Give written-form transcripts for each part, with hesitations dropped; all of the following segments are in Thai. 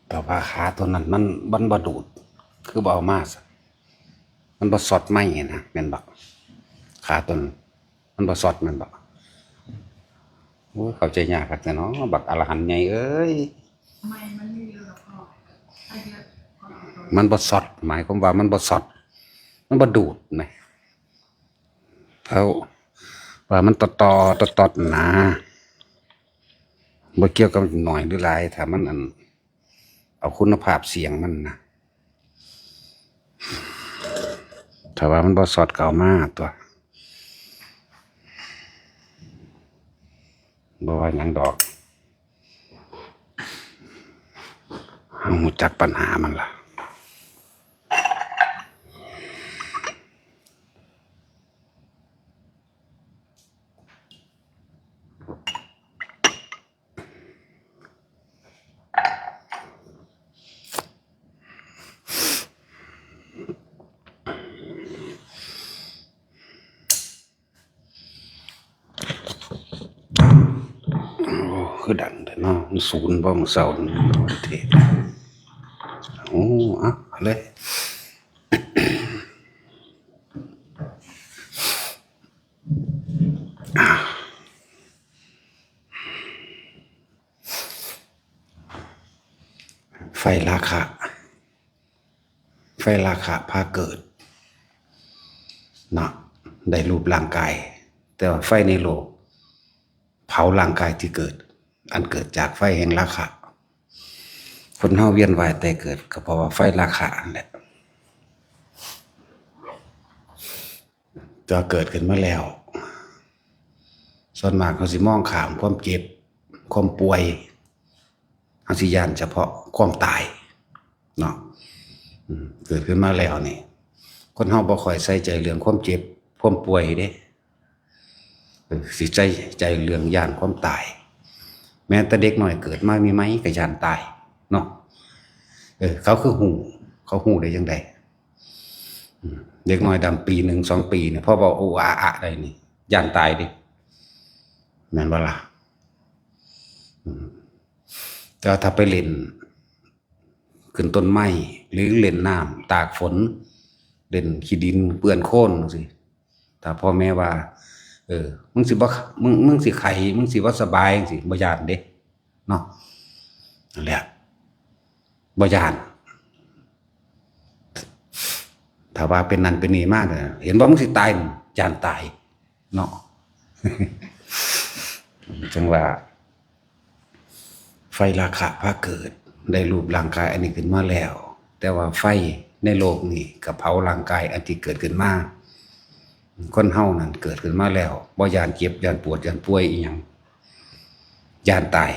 แต่ว่าขาตัวนั้นมันบ่ดูดคือบ่เอามามันบ่สอดไม่นะแม่นบ่ขาตัวนั้นมันบ่สอดแม่นบ่โอ้เข้าใจยากครับแต่เนาะบักอรหันต์ใหญ่เอ้ยไม่มันไม่เยอะหรอกพ่อไอ้เยอะมันบ่สอดหมายความว่ามันบ่สอดมันบ่ดูดนะเขาว่ามันตอดนะบ่เกี่ยวกับหน่อยหรือหลายถ้ามันเอาคุณภาพเสียงมันนะถ้าว่ามันบ่สอดเก่ามากตัวบ่ว่าหยังดอกเฮารู้จักปัญหามันล่ะคือดังแต่เนาะมันศูนย์บ่มันเศร้าเทศโอ้อะเลยไฟราคะพาเกิดเนาะได้รูปร่างกายแต่ว่าไฟในโลกเผาร่างกายที่เกิดอันเกิดจากไฟแห่งราคะคนเฮาเวียนว่ายแต่เกิดก็เพราะว่าไฟราคะนั่นแหละจะเกิดขึ้นมาแล้วส่วนมากเขาสิมองข้ามความเจ็บความป่วยเขาสิยานเฉพาะความตายเนาะเกิดขึ้นมาแล้วนี่คนเฮาบ่ค่อยใส่ใจเรื่องความเจ็บความป่วยเด้สิใจเรื่องย่านความตายแม้แต่เด็กน้อยเกิดมามีไหมก็ย่านตายเนาะเขาคือเขาหูได้จังไดเด็กน้อยดำปีหนึ่ง2 ปีเนี่ยพ่อบอกโอ้อะได้นี่ย่านตายดิแม่นบ่ล่ะแต่ถ้าไปเล่นขึ้นต้นไม้หรือเล่นน้ำตากฝนเล่นขี้ดินเปื้อนโคลนสิถ้าพ่อแม่ว่ามึงสิบ่มึงสิไข้มึงสิบ่สบายจังซี่บ่ย่านเด้เนาะนั่นแหละบ่ย่านถ้าว่าเป็นนั่นเป็นนี่มากเห็นว่ามึงสิตายย่านตายเนาะ จังว่าไฟราคะพาเกิดได้รูปร่างกายอันนี้ขึ้นมาแล้วแต่ว่าไฟในโลกนี้ก็เผาร่างกายอันที่เกิดขึ้นมาคนเฮานั่นเกิดขึ้นมาแล้วบ่ย่านเจ็บย่านปวดย่านป่วยอีหยังย่านตาย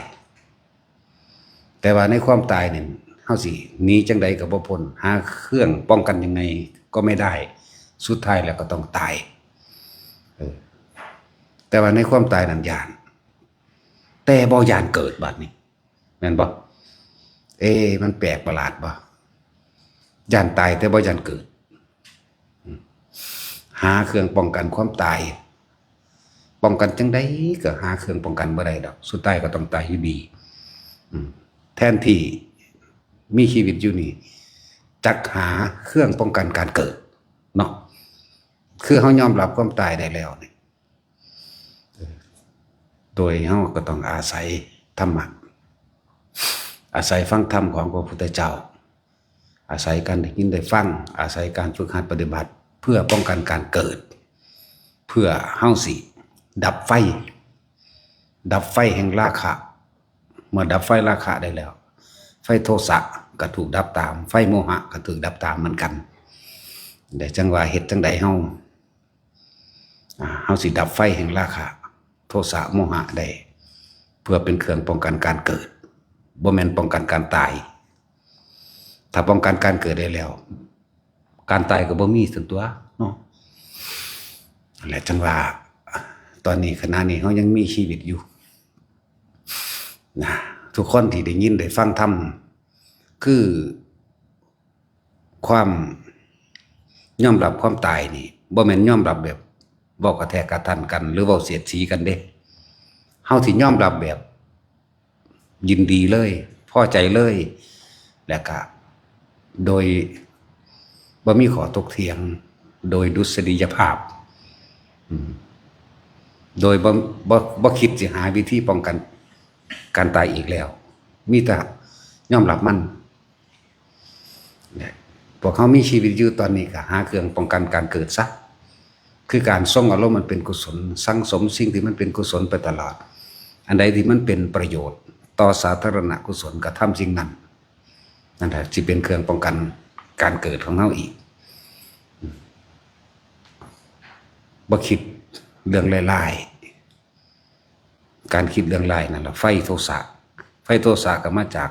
แต่ว่าในความตายนี่เฮาสิหนีจังใดก็บ่พ้นหาเครื่องป้องกันยังไงก็ไม่ได้สุดท้ายแล้วก็ต้องตายแต่ว่าในความตายนั้นย่านแต่บ่ย่านเกิดบัดนี้แม่นบ่มันแปลกประหลาดบ่ย่านตายแต่บ่ย่านเกิดหาเครื่องป้องกันความตายป้องกันจังไดก็หาเครื่องป้องกันบ่ได้ดอกสุดท้ายก็ต้องตายอยู่ดีแทนที่มีชีวิตอยู่นี่จักหาเครื่องป้องกันการเกิดเนาะคือเฮายอมรับความตายได้แล้วนี่โดยเฮาก็ต้องอาศัยธรรมะอาศัยฟังธรรมของพระพุทธเจ้าอาศัยการได้ยินได้ฟังอาศัยการฝึกหัดปฏิบัติเพื่อป้องกันการเกิดเพื่อเฮาสิดับไฟแห่งราคะเมื่อดับไฟราคะได้แล้วไฟโทสะก็ถูกดับตามไฟโมหะก็ถูกดับตามเหมือนกันแต่จังว่าเฮ็ดจังใดเฮาสิดับไฟแห่งราคะโทสะโมหะได้เพื่อเป็นเครื่องป้องกันการเกิดบ่แม่นป้องกันการตาย ถ้าป้องกันการเกิดได้แล้วการตายก็บ่มีส่วนตัวเนาะนั่นแหละจังว่าตอนนี้ขณะนี้เขายังมีชีวิตอยู่นะทุกคนที่ได้ยินได้ฟังธรรมคือความยอมรับความตายนี่บ่แม่นยอมรับแบบเว้ากระแทกกระทันกันหรือเว้าเสียดสีกันเด้เฮาสิยอมรับแบบยินดีเลยพอใจเลยแล้วก็โดยบ่มีข้อตกเถียงโดยดุษฎียภาพโดยบ่คิดสิหาวิธีป้องกันการตายอีกแล้วมีแต่ยอมรับมันพวกเขามีชีวิตอยู่ตอนนี้ก็หาเครื่องป้องกันการเกิดซะคือการทรงอารมณ์มันเป็นกุศลสังสมสิ่งที่มันเป็นกุศลไปตลอดอันใดที่มันเป็นประโยชน์ต่อสาธารณกุศลก็ทำสิ่งนั้นนั่นแหละสิเป็นเครื่องป้องกันการเกิดของเฮาอีกบ่คิดเรื่องร้ายๆการคิดเรื่องร้ายนั่นแหละไฟโทสะก็มาจาก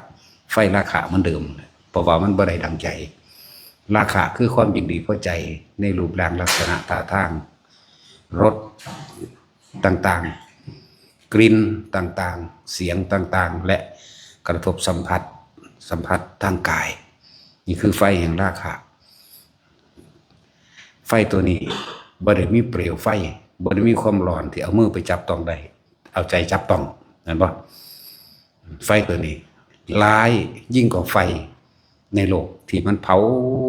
ไฟราคะเหมือนเดิมเพราะว่ามันบ่ได้ดังใจราคะคือความยินดีพอใจในรูปร่างลักษณะท่าทางรสต่างๆกลิ่นต่างๆเสียงต่างๆและกระทบสัมผัสทางกายนี่คือไฟแห่งราคะไฟตัวนี้บ่ได้มีเปลวไฟบ่ได้มีความร้อนที่เอามือไปจับต้องได้เอาใจจับต้องเห็นบ่ไฟตัวนี้ร้ายยิ่งกว่าไฟในโลกที่มันเผา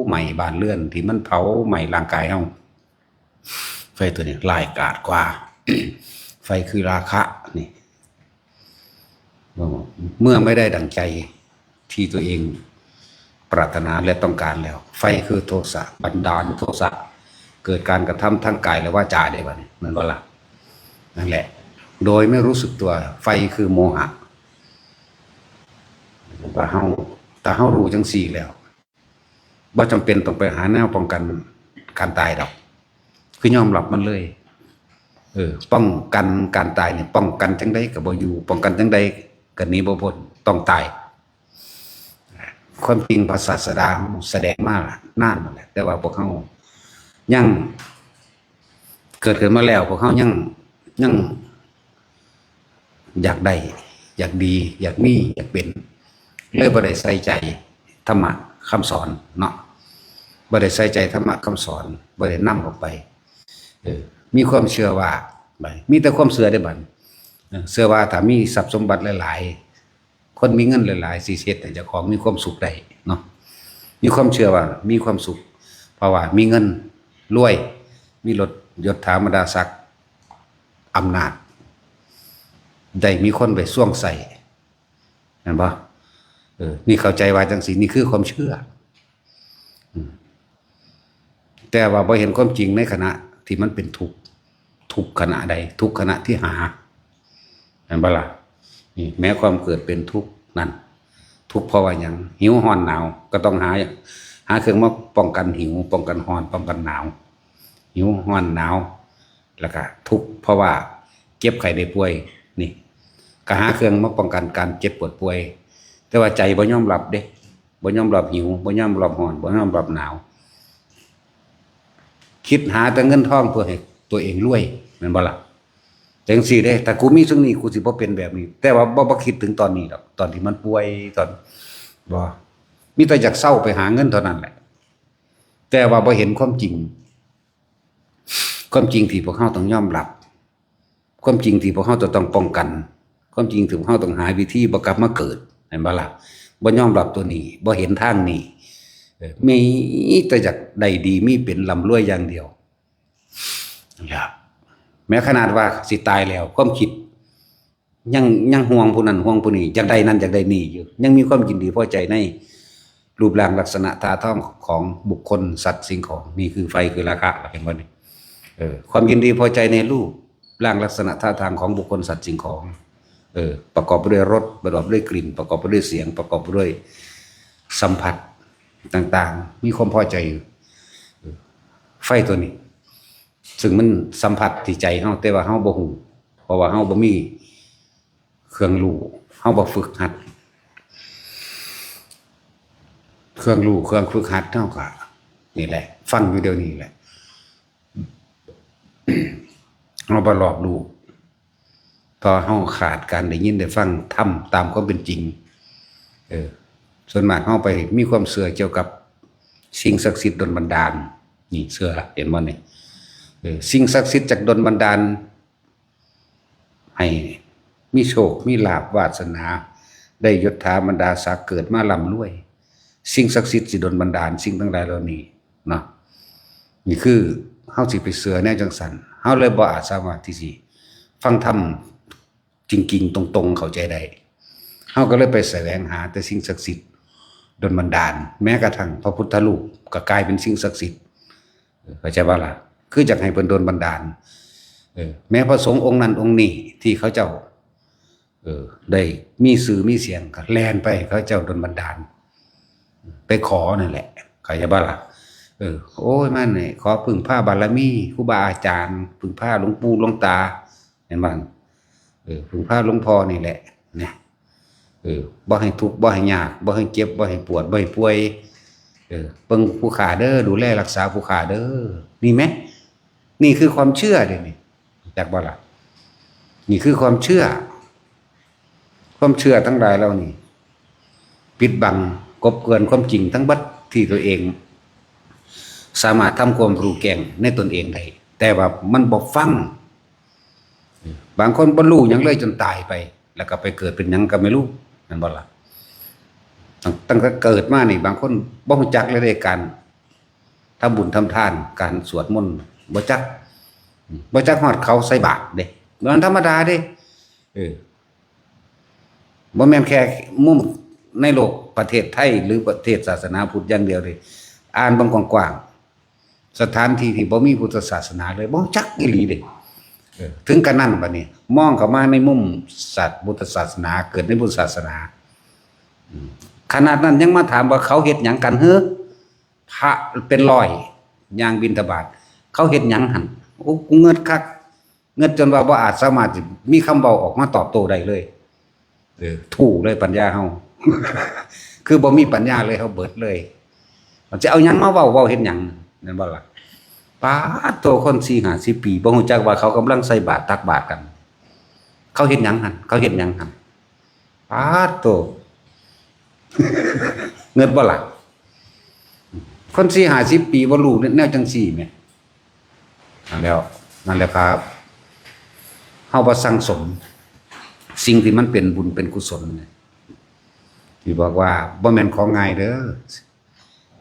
ไหม้บ้านเรือนที่มันเผาไหม้ร่างกายเฮาไฟตัวนี้ร้ายกาจกว่า ไฟคือราคะนี่เมื่อไม่ได้ดังใจที่ตัวเองปรารถนาและต้องการแล้วไฟคือโทสะบันดาลโทสะเกิดการกระทำทางกายและวาจาได้บ่นี่มันบ่ล่ะนั่นแหละโดยไม่รู้สึกตัวไฟคือโมหะถ้าเฮารู้จังซี่แล้วบ่จำเป็นต้องไปหาแนวป้องกันการตายดอกคือยอมรับมันเลยป้องกันการตายเนี่ยป้องกันจังได๋ก็บ่อยู่ป้องกันจังได๋ก็หนีบ่พ้นต้องตายความจริงพระศาสดาแสดงมานานแล้วแต่ว่าพวกเขายังเกิดขึ้นมาแล้วพวกเขายังอยากได้อยากดีอยากมีอยากเป็นเลยบ่ได้ใส่ใจธรรมะคำสอนเนาะบ่ได้ใส่ใจธรรมะคำสอนบ่ได้นำออกไปมีความเชื่อว่ามีแต่ความเชื่อได้บัดเชื่อว่าถ้ามีทรัพย์สมบัติหลายๆคนมีเงินหลายๆสิเฮ็ดให้เจ้าของมีความสุขได้เนาะมีความเชื่อว่ามีความสุขเพราะว่ามีเงินรวยมีรถยศถาบรรดาศักดิ์อำนาจได้มีคนไปซ่วงใส่เห็นบ่นี่เข้าใจว่าจังซี่นี่คือความเชื่อแต่ว่าบ่เห็นความจริงในขณะที่มันเป็นทุกขณะใดทุกขณะที่หาเห็นบ่ล่ะนี่แม้ความเกิดเป็นทุกข์นั่นทุกข์เพราะว่าหยังหิวร้อนหนาวก็ต้องหาเครื่องมาป้องกันหิวป้องกันร้อนป้องกันหนาวหิวร้อนหนาวแล้วก็ทุกข์เพราะว่าเจ็บไข้ได้ป่วยนี่ก็หาเครื่องมาป้องกันการเจ็บปวดป่วยแต่ว่าใจบ่ยอมรับเด้บ่ยอมรับหิวบ่ยอมรับร้อนบ่ยอมรับหนาวคิดหาแต่เงินทองเพื่อให้ตัวเองรวยแม่นบ่ล่ะจังซี่เด้ถ้ากูมีสิ่งนี้กูสิบ่เป็นแบบนี้แต่ว่าบ่คิดถึงตอนนี้ดอกตอนที่มันป่วยตอนบ่มีแต่อยากเซาไปหาเงินเท่านั้นแหละแต่ว่าบ่เห็นความจริงที่พวกเฮาต้องยอมรับความจริงที่พวกเฮาจะต้องป้องกันความจริงที่พวกเฮาต้องหาวิธีบ่กลับมาเกิดเห็นบ่ล่ะบ่ยอมรับตัวนี้บ่เห็นทางนี้มีแต่อยากได้ดีมีเป็นร่ำรวยอย่างเดียวอย่าแม้ขนาดว่าสิตายแล้วความคิดยังห่วงผู้นั้นห่วงผู้นี้อยากได้นั้นอยากได้นี่อยู่ยังมีความยินดีพอใจในรูปร่างลักษณะท่าทางของบุคคลสัตว์สิ่งของนี่คือไฟคือราคะเห็นบ่นี่ความยินดีพอใจในรูปร่างลักษณะท่าทางของบุคคลสัตว์สิ่งของประกอบไปด้วยรสประกอบไปด้วยกลิ่นประกอบไปด้วยเสียงประกอบไปด้วยสัมผัสต่างๆมีความพอใจอยู่ไฟตัวนี้ซึ่งมันสัมผัสที่ใจเฮาแต่ว่าเฮาบ่ฮู้เพราะว่าเฮาบ่มีเครื่องรู้เฮาบ่ฝึกหัด เครื่องรู้เครื่องฝึกหัดเท่ากับนี่แหละ ฟังอยู่เดี๋ยวนี้แหละเราบ่หลอกลูกพอเฮาขาดการได้ยินได้ฟังทำตามความเป็นจริงส่วนมากเฮาไปมีความเชื่อเกี่ยวกับสิ่งศักดิ์สิทธิ์ดลบันดาลนี่เชื่อเห็นบ่นี่สิ่งศักดิ์สิทธิ์จากดลบันดาลให้มีโชคมีลาภวาสนาได้ยศถาบรรดาศักดิ์เกิดมาร่ำรวยสิ่งศักดิ์สิทธิ์สิดลบันดาลสิ่งทั้งหลายเหล่านี้เนาะนี่คือเฮาสิไปเชื่อแนวจังซั่นเฮาเลยบ่อาจสามารถที่สิฟังธรรมจริงๆตรงๆเข้าใจได้เฮาก็เลยไปแสวงหาแต่สิ่งศักดิ์สิทธิ์ดลบันดาลแม้กระทั่งพระพุทธรูปก็กลายเป็นสิ่งศักดิ์สิทธิ์เข้าใจบ่ล่ะคืออยากให้เพิ่นดลบันดาลแม้พระสงฆ์องค์นั้นองค์นี้ที่เขาเจ้าได้มีสื่อมีเสียงก็แล่นไปเขาเจ้าดลบันดาลไปขอนั่นแหละเข้าใจบ่ล่ะโอ้ยมันนี่ขอพึ่งพาบารมีครูบาอาจารย์พึ่งพาหลวงปู่หลวงตาเห็นบ่พึ่งพาหลวงพ่อนี่แหละเนี่ยบ่ให้ทุกข์บ่ให้ยากบ่ให้เจ็บบ่ให้ปวดบ่ให้ป่วยเบิ่งผู้ขาเด้อดูแลรักษาผู้ขาเด้อนี่ไหมนี่คือความเชื่อเด้นี่จักบ่ล่ะนี่คือความเชื่อทั้งหลายเหล่านี้ปิดบังกบเกลื่อนความจริงทั้งบัดที่ตัวเองสามารถทำความรู้แก่งในตนเองได้แต่ว่ามันบ่ฟังบางคนบ่รู้หยังเลยจนตายไปแล้วก็ไปเกิดเป็นหยังก็ไม่รู้นั่นบ่ล่ะตั้งแต่เกิดมานี่บางคนบ่รู้จักเลยในการทำบุญทำทานการสวดมนต์บ่จักฮอดเขาใส่บาตรเด้มันธรรมดาเด้บ่แม่นแค่มุมในโลกประเทศไทยหรือประเทศศาสนาพุทธอย่างเดียวเลยอ่านบางกว้างๆสถานที่ที่บ่มีพุทธศาสนาเลยบ่จักอีหลีเด้ถึงกันนั้นบัดนี้มองเข้ามาในมุมศาสตร์พุทธศาสนาเกิดในพุทธศาสนาขนาดนั้นยังมาถามว่าเขาเฮ็ดหยังกันเฮ้อพระเป็นร้อยย่างบิณฑบาตเขาเฮ็ดหยังหั่นโอ้กูเงิดคักเงิดจนว่าบ่อาจสามารถมีคำเว้าออกมาตอบโต้ได้เลยถูกเลยปัญญาเฮา คือบ่มีปัญญาเลยเฮาเบิดเลยมันจะเอาหยังมาเว้าเฮ็ดหยังนั่นบ่ล่ะป้าโตคน4-50 ปีบ่ฮู้จักว่าเขากำลังใส่บาตรตักบาตรกันเขาเฮ็ดหยังหั่นป้าโต เงินบ่ล่ะคน4-50 ปีบ่รู้แนวจังซี่แหมนั่นแหละครับเฮาบ่สั่งสมสิ่งที่มันเป็นบุญเป็นกุศลที่บอกว่าบ่แม่นของง่ายเด้อ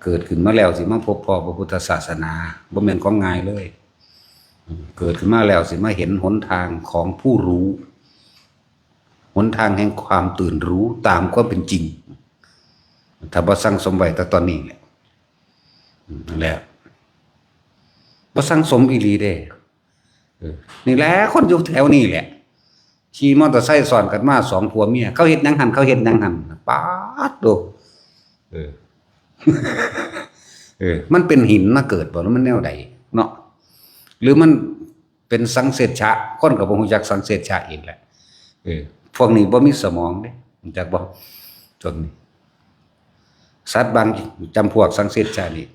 เกิดขึ้นมาแล้วสิมาพบพ่อพระพุทธศาสนาบ่แม่นของง่ายเลยเกิดขึ้นมาแล้วสิมาเห็นหนทางของผู้รู้หนทางแห่งความตื่นรู้ตามความเป็นจริงถ้าบ่สั่งสมไว้แต่ตอนนี้นั่นแหละบ่สั่งสมอีหลีเด้นี่แหละคนอยู่แถวนี้แหละขี่มอเตอร์ไซค์ซ้อนกันมา2ผัวเมียเขาเฮ็ดหยังหั่นป๊าดโตมันเป็นหินมาเกิดบ่แล้วมันแนวใดเนาะหรือมันเป็นสังเสชะคนก็บ่ฮู้จักสังเสชะอีกแหละพวกนี้บ่มีสมองเด้รู้จักบ่จนนี้สัตว์บางจำพวกสังเสชะนี่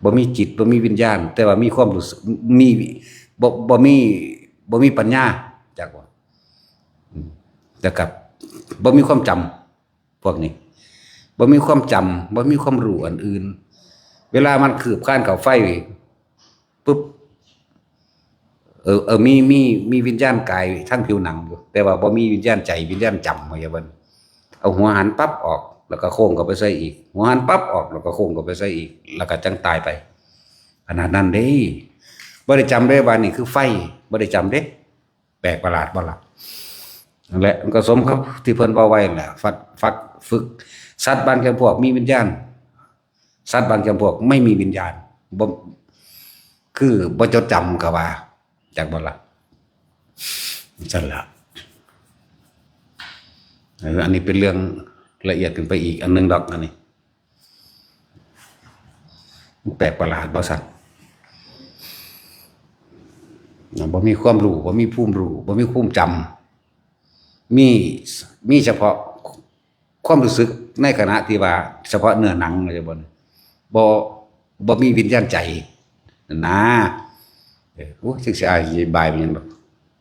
บ่มีจิตบ่มีวิญญาณแต่ว่ามีความรู้สึกมีบ่มีปัญญาจักบ่แต่กับบ่มีความจำพวกนี้บ่มีความจำบ่มีความรู้อันอื่นเวลามันคืบคลานเข้าไฟปุ๊บมีวิญญาณกายทั้งผิวหนังอยู่แต่ว่าบ่มีวิญญาณใจวิญญาณจำว่าอย่างนั้นเอาหัวหันปั๊บออกแล้วก็โค้งเข้าไปใส่อีกหัวหันปั๊บออกแล้วก็โค้งเข้าไปใส่อีกแล้วก็จังตายไปขนาดนั้นเด้บ่ได้จำได้ว่านี่คือไฟบ่ได้จำเด้แปลกประหลาดบ่ล่ะนั่นแหละมันก็สมกับที่เพิ่นเว้าไว้แหละฝึกสัตว์บางจำพวกมีวิญญาณสัตว์บางจำพวกไม่มีวิญญาณบ่คือบ่จดจำก็ว่าจักบ่ล่ะซั่นล่ะอันนี้เป็นเรื่องละเอียดขึ้นไปอีกอันนึงดอกอันนี้แปลกประหลาดบ่ซั่นบ่มีความรู้บ่มีภูมิรู้บ่มีภูมิจำมีเฉพาะ ความรู้สึกในขณะที่ว่าเฉพาะเนื้อหนังเลยบ่บ่มีวิญญาณใจนะโอ้ศึกษาอธิบายมันแบบ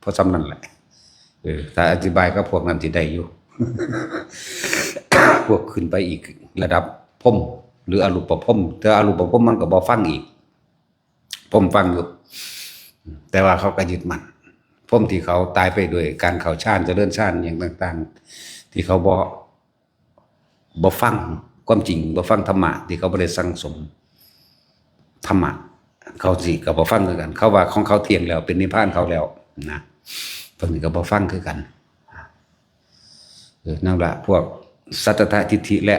เพราะซ้ำนั่นแหละถ้าอธิบายก็พวกนั้นสิได้อยู่ พวกขึ้นไปอีกระดับพรหมหรืออรูปพรหมแต่อรูปพรหมมันก็บ่ฟังอีกพรหมฟังอยู่แต่ว่าเขาก็ยึดมั่นพรหมที่เขาตายไปด้วยการเข้าฌานเจริญฌานอย่างต่างๆที่เขาบ่ฟังความจริงบ่ฟังธรรมะที่เขาบ่ได้สั่งสมธรรมะเขาสิก็บ่ฟังคือกันเขาว่าของเขาเที่ยงแล้วเป็นนิพพานเขาแล้วนะเพิ่นก็บ่ฟังคือกันนั่นล่ะพวกสัตตทิฏฐิและ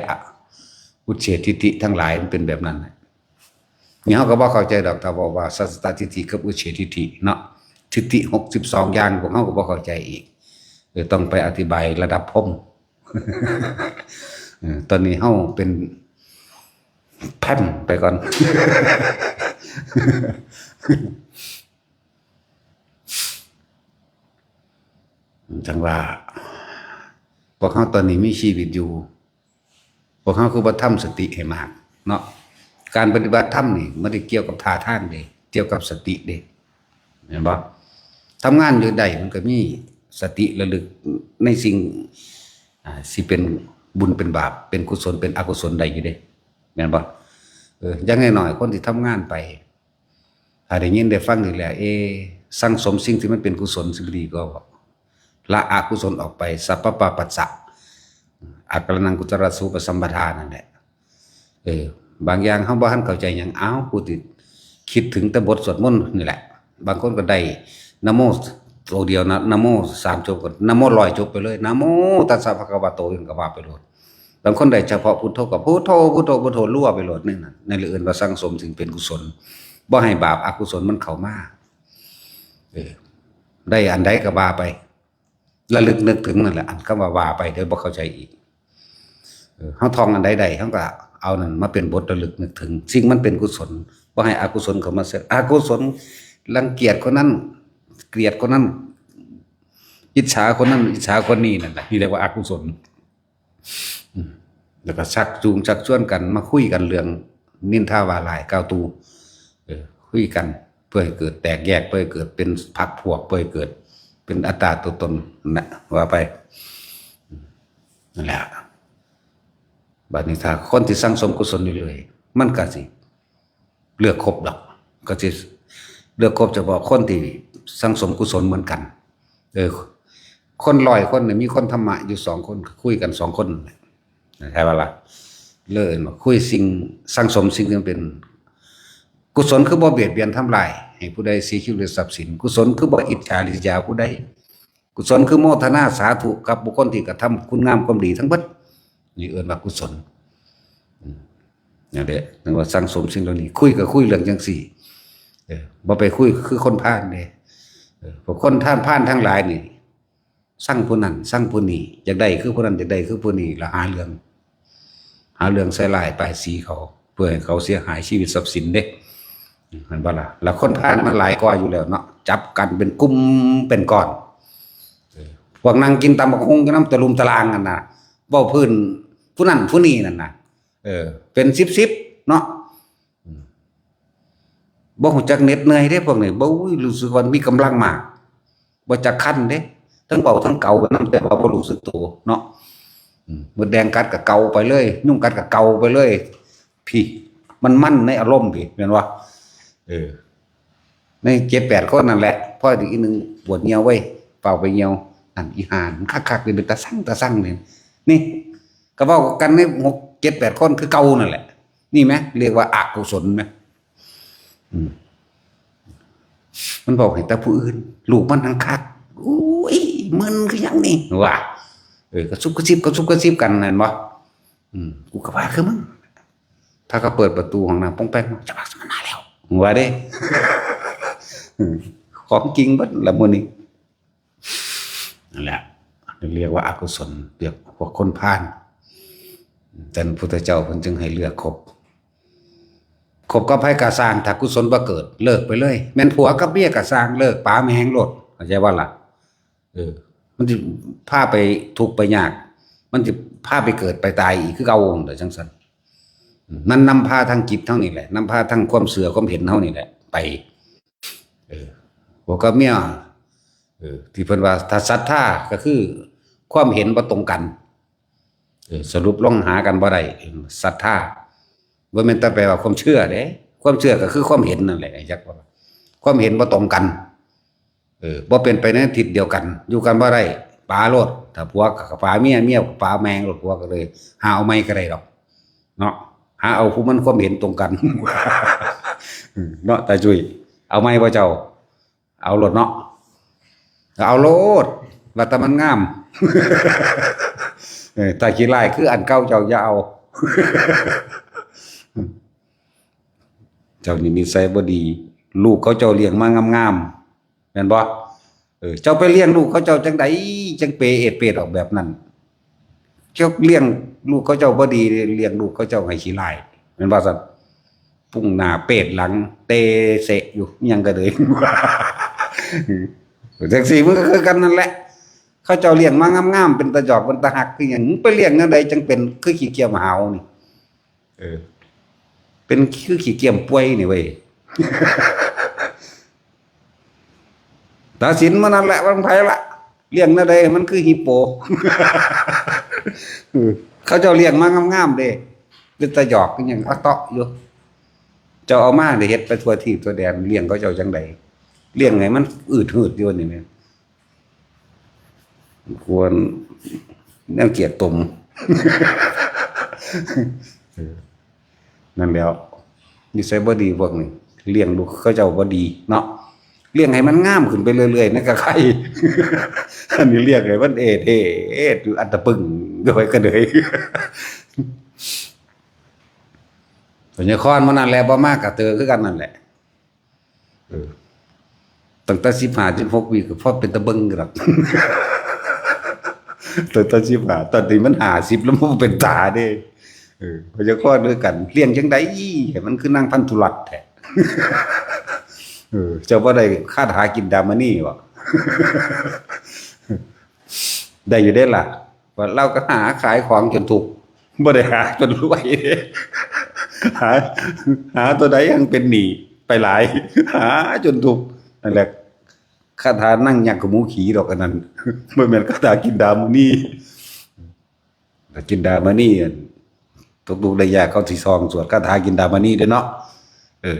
อุเฉททิฏฐิทั้งหลายมันเป็นแบบนั้นนี่เฮาก็บ่เข้าใจดอกถ้าบอกว่าสัตตทิฏฐิกับอุเฉททิฏฐิเนาะทิฏฐิ62อย่างพวกเฮาก็บ่เข้าใจอีกต้องไปอธิบายระดับพรหม ตอนนี้เฮาเป็นแพร่มไปก่อน จังว่าพวกเขาตอนนี้มีชีวิตอยู่พวกเขาคือบ่ทำสติให้มากเนาะการปฏิบัติธรรมนี่ไม่ได้เกี่ยวกับท่าทางเด้เกี่ยวกับสติเด้เห็นบ่ทำงานอยู่ใดมันก็มีสติระลึกในสิ่งสิเป็นบุญเป็นบาปเป็นกุศลเป็นอกุศลใดอยู่เด้แม่นบ่อย่างน้อยๆคนที่ทำงานไปถ้าได้ยินได้ฟังนี่แหละสั่งสมสิ่งที่มันเป็นกุศลสิ่งดีก็ละอกุศลออกไปสัพพปะปัสสะอักขนังกุตระสูปสัมปทานั่นแหละบางอย่างเฮาบ่ทันเข้าใจหยังอ้าวกูติคิดถึงแต่บทสวดมนต์นี่แหละบางคนก็ได้นะโมตัวเดียวนะโม3จบก็นะโม100จบไปเลยนะโมตัสสะภะคะวะโตยังก็ว่าไปโลดบางคนได้เฉพาะพุทโธก็พุทโธพุทโธพุทโธรั่วไปโลดนี่น่ะในเรื่องว่าสังสมถึงเป็นกุศลบ่ให้บาปอกุศลมันเข้ามาได้อันใดก็ว่าไประลึกนึกถึงนั่นแหละอันคำว่าไปเดี๋ยวบ่เข้าใจอีกเฮาท่องอันใดๆเฮาก็เอานั่นมาเป็นบทระลึกนึกถึงสิ่งมันเป็นกุศลบ่ให้อกุศลเข้ามาแทรกอกุศลรังเกียจคนนั้นเกลียดคนนั้นอิจฉาคนนั้นอิจฉาคนนี้นั่นแหละนี่เรียกว่าอกุศลแล้วก็ชักจูงชักชวนกันมาคุยกันเรื่องนินทาว่าร้ายกล่าวตูคุยกันเพื่อให้เกิดแตกแยกเพื่อให้เกิดเป็นพรรคพวกเพื่อให้เกิดเป็นอัตตาตัวตนนะว่าไปนั่นแหละบัดนี้ถ้าคนที่สั่งสมกุศลเรื่อยๆมันก็สิเลือกครบดอกก็สิเลือกครบเฉพาะคนที่สั่งสมกุศลเหมือนกันคน100คนเนี่ยมีคนธรรมะอยู่2คนคุยกัน2คนใช่ป่ะล่ะเลยมาคุยสิ่งสั่งสมสิ่งที่เป็นกุศลคือบ่เบียดเบียนทำลายให้ผู้ใดเสียชีวิตทรัพย์สินกุศลคือบ่อิจฉาริษยาผู้ใดกุศลคือโมทนาสาธุกับบุคคลที่กระทำคุณงามความดีทั้งหมดนี่เอิ้นว่ากุศลนั่นแหละนึกว่าสั่งสมสิ่งเหล่านี้คุยก็คุยเรื่องจังซี่บ่ไปคุยคือคนพาลเด้พวกคนท่านพาลทั้งหลายนี่สั่งผู้นั้นสั่งผู้นี้อยากได้คือผู้นั้นอยากได้คือผู้นี้แล้วหาเรื่องใส่ร้ายป้ายสีเขาเพื่อให้เขาเสียหายชีวิตทรัพย์สินเด้เห็นบ่ล่ะแล้วคนพาลมันหลายกว่าอยู่แล้วเนาะจับกันเป็นกลุ่มเป็นก้อนพวกนั่งกินตำบักหุ่งกับน้ำตะลุมตะลางกันน่ะเว้าพื้นผู้นั้นผู้นี้นั่นน่ะเป็น10เนาะบ่ฮู้จักเหน็ดเหนื่อยเด้พวกนี้บ่รู้สึกว่ามีกำลังมากบ่จักคั่นเด้ทั้งเบาทั้งเก่ากันนำแต่ว่าบ่รู้สึกตัวเนาะมดแดงกัดก็เก่าไปเลยยุ่งกัดก็เก่าไปเลยพี่มันในอารมณ์พี่แม่นบ่ใน7-8คนนั่นแหละพออีกนึงปวดเหี่ยวไว้เฝ้าไปเหี่ยวนั่นอีห่านคักๆนี่เป็นตาสั่งนี่ก็เว้ากันใน6-7-8คนคือเก่านั่นแหละนี่แหมเรียกว่าอกุศลแหมมันบอกให้แต่ผู้อื่นลูกมันทั้งคักอุ้ยมึนคือหยังนี่ว่ากระซุบกระซิบกันนั่นบ่กูก็ว่าคือมึงถ้าเขาเปิดประตูห้องน้ำป้องแป้งจะบักสมนาแล้วว่าเด้ ของจริงเบิดละมื้อนี้นั่นแหละเรียกว่าอกุศลเรียกพวกคนพาลแต่พระพุทธเจ้าเพิ่นจึงให้เลือกคบกับไผก็สร้างถ้ากุศลบ่เกิดเลิกไปเลยแม่นผัวกับเมียก็สร้างเลิกป๋าแม่แฮงโลดเข้าใจว่าล่ะมันสิพาไปทุกข์ไปยากมันสิ พาไปเกิดไปตายอีกคือเก่าเด้อจังซั่นมันนำพาทางจิตเท่านี้แหละนำพาทางความเสื่อความเห็นเท่านี้แหละไปผัวกับเมียที่เพิ่นว่าถ้าศรัทธาก็คือความเห็นบ่ตรงกันสรุปลงหากันบ่ได้ศรัทธาบ่แม่นแต่แปลว่าความเชื่อเด้ความเชื่อก็คือความเห็นนั่นแหละจักว่าความเห็นบ่ตรงกันบ่เป็นไปในทิศเดียวกันอยู่กันบ่ได้ปาโลดถ้าผัวกับปาเมียเมียกับปาแมงโลดผัวก็เลยหาเอาไม่ก็ได้ดอกเนาะหาเอาผู้มันความเห็นตรงกัน เนาะตาจุยเอาไม่บ่เจ้าเอาโลดเนาะเอาโลดว่าแต่มันงาม ตาขี้ลายคืออันเก่าเจ้าอย่าเอา เจ้านี่นิสัยบ่ดีลูกเขาเจ้าเลี้ยงมางามๆแม่นบ่เจ้าไปเลี้ยงลูกเขาเจ้าจังไดจังเปเอดเป็ดออกแบบนั้นเจ้าเลี้ยงลูกเขาเจ้าบ่ดีเลี้ยงลูกเขาเจ้าให้ขี้ลายแม่นบ่ซั่นพุ่งหน้าเป็ดหลังเตเสะอยู่ยังก็เลย จังซี่มันก็คือกันนั่นแหละเขาเจ้าเลี้ยงมางามๆเป็นตาจอกเป็นตาหักคือหยังไปเลี้ยงจังไดจังเป็นคือขี้เกียจหาวนี่เป็นคือขี้เกียจป่วยนี่เว้ย ตาสินมันนั่นแหละมันไผละเลี้ยงนั่นใดมันคือฮิปโป เขาเจ้าเลี้ยงมางามๆเด้เป็นตาหยอกคือหยังเอาเตาะอยู่เจ้าเอามาได้เฮ็ดไปทั่วทิพย์ทั่วแดนเลี้ยงเขาเจ้าจังไดเลี้ยงไงมันอืดหืดอยู่นี่แม่นควรแนวเกียรติตม นั่นแล้วนิสัยบ่ดีพวกนี้เลี้ยงลูกเขาเจ้าบ่ดีเนาะเลี้ยงให้มันงามขึ้นไปเรื่อยๆนั่นก็ใคร อันนี้เลี้ยงให้มันเอดอยู่อันตะปึ้งด้วยก็เลย สัญญาคอนมันนั่นแหละบ่มากกับเตอคือกันนั่นแหละตั้งแต่15 16ปีก็พอเป็นตะเบิงครับ ตั้งแต่15ตอนนี้มัน50แล้วมันเป็นตาเด้สัญญาคอนด้วยกันเลี้ยงจังได๋ให้มันคือนั่งพันธุรัตแท้ เจ้าบ่ได้คาถากินดามณีบ่ ได้อยู่เด้ล่ะว่าเราก็หาขายของจนถูกบ่ได้หาจนรวยเด้ หาตัวใดยังเป็นหนี้ไปหลาย หาจนถูกนั่นแหละคาถานั่งยักกับหมูขี่ดอกอันนั้น บ่แม่นคาถากินดามณีถ้ากินดามณีตกลูกได้ยากเขาสิซองสวดคาถากินดามณีเด้อเนาะ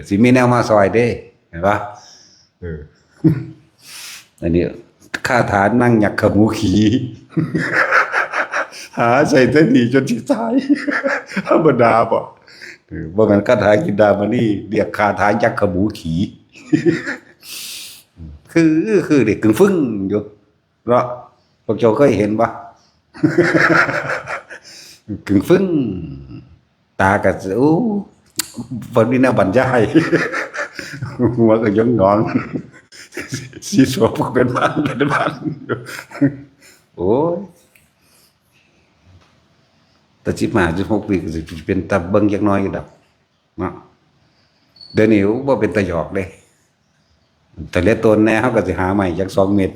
สิมีแนวมาซอยเด้เห็นปะอันนี้คาถานั่งหยักขมูขี หาใส่เส้นหนีจนสิตาย ธรรมดาบ่บ่แม่นคาถากินดามานี่เรียกคาถายักขมูขี คือเด็กกึ่งฟึ่งอยู่เนาะพวกเจ้าเคยเห็นปะ กึ่งฟึ่งตาก็โอ้บ่มีแนวบรรยาย หัวก็ยองงอนสีสวก็เป็นบ้านโอ้ยแต่15 16ปีก็สิเป็นตาเบิ่งจักหน่อยอยู่ดอกเนาะเดี๋ยวนี้บ่เป็นตาหยอกเด้แต่เล็ดตนแน่เฮาก็สิหาใหม่จัก2 เม็ด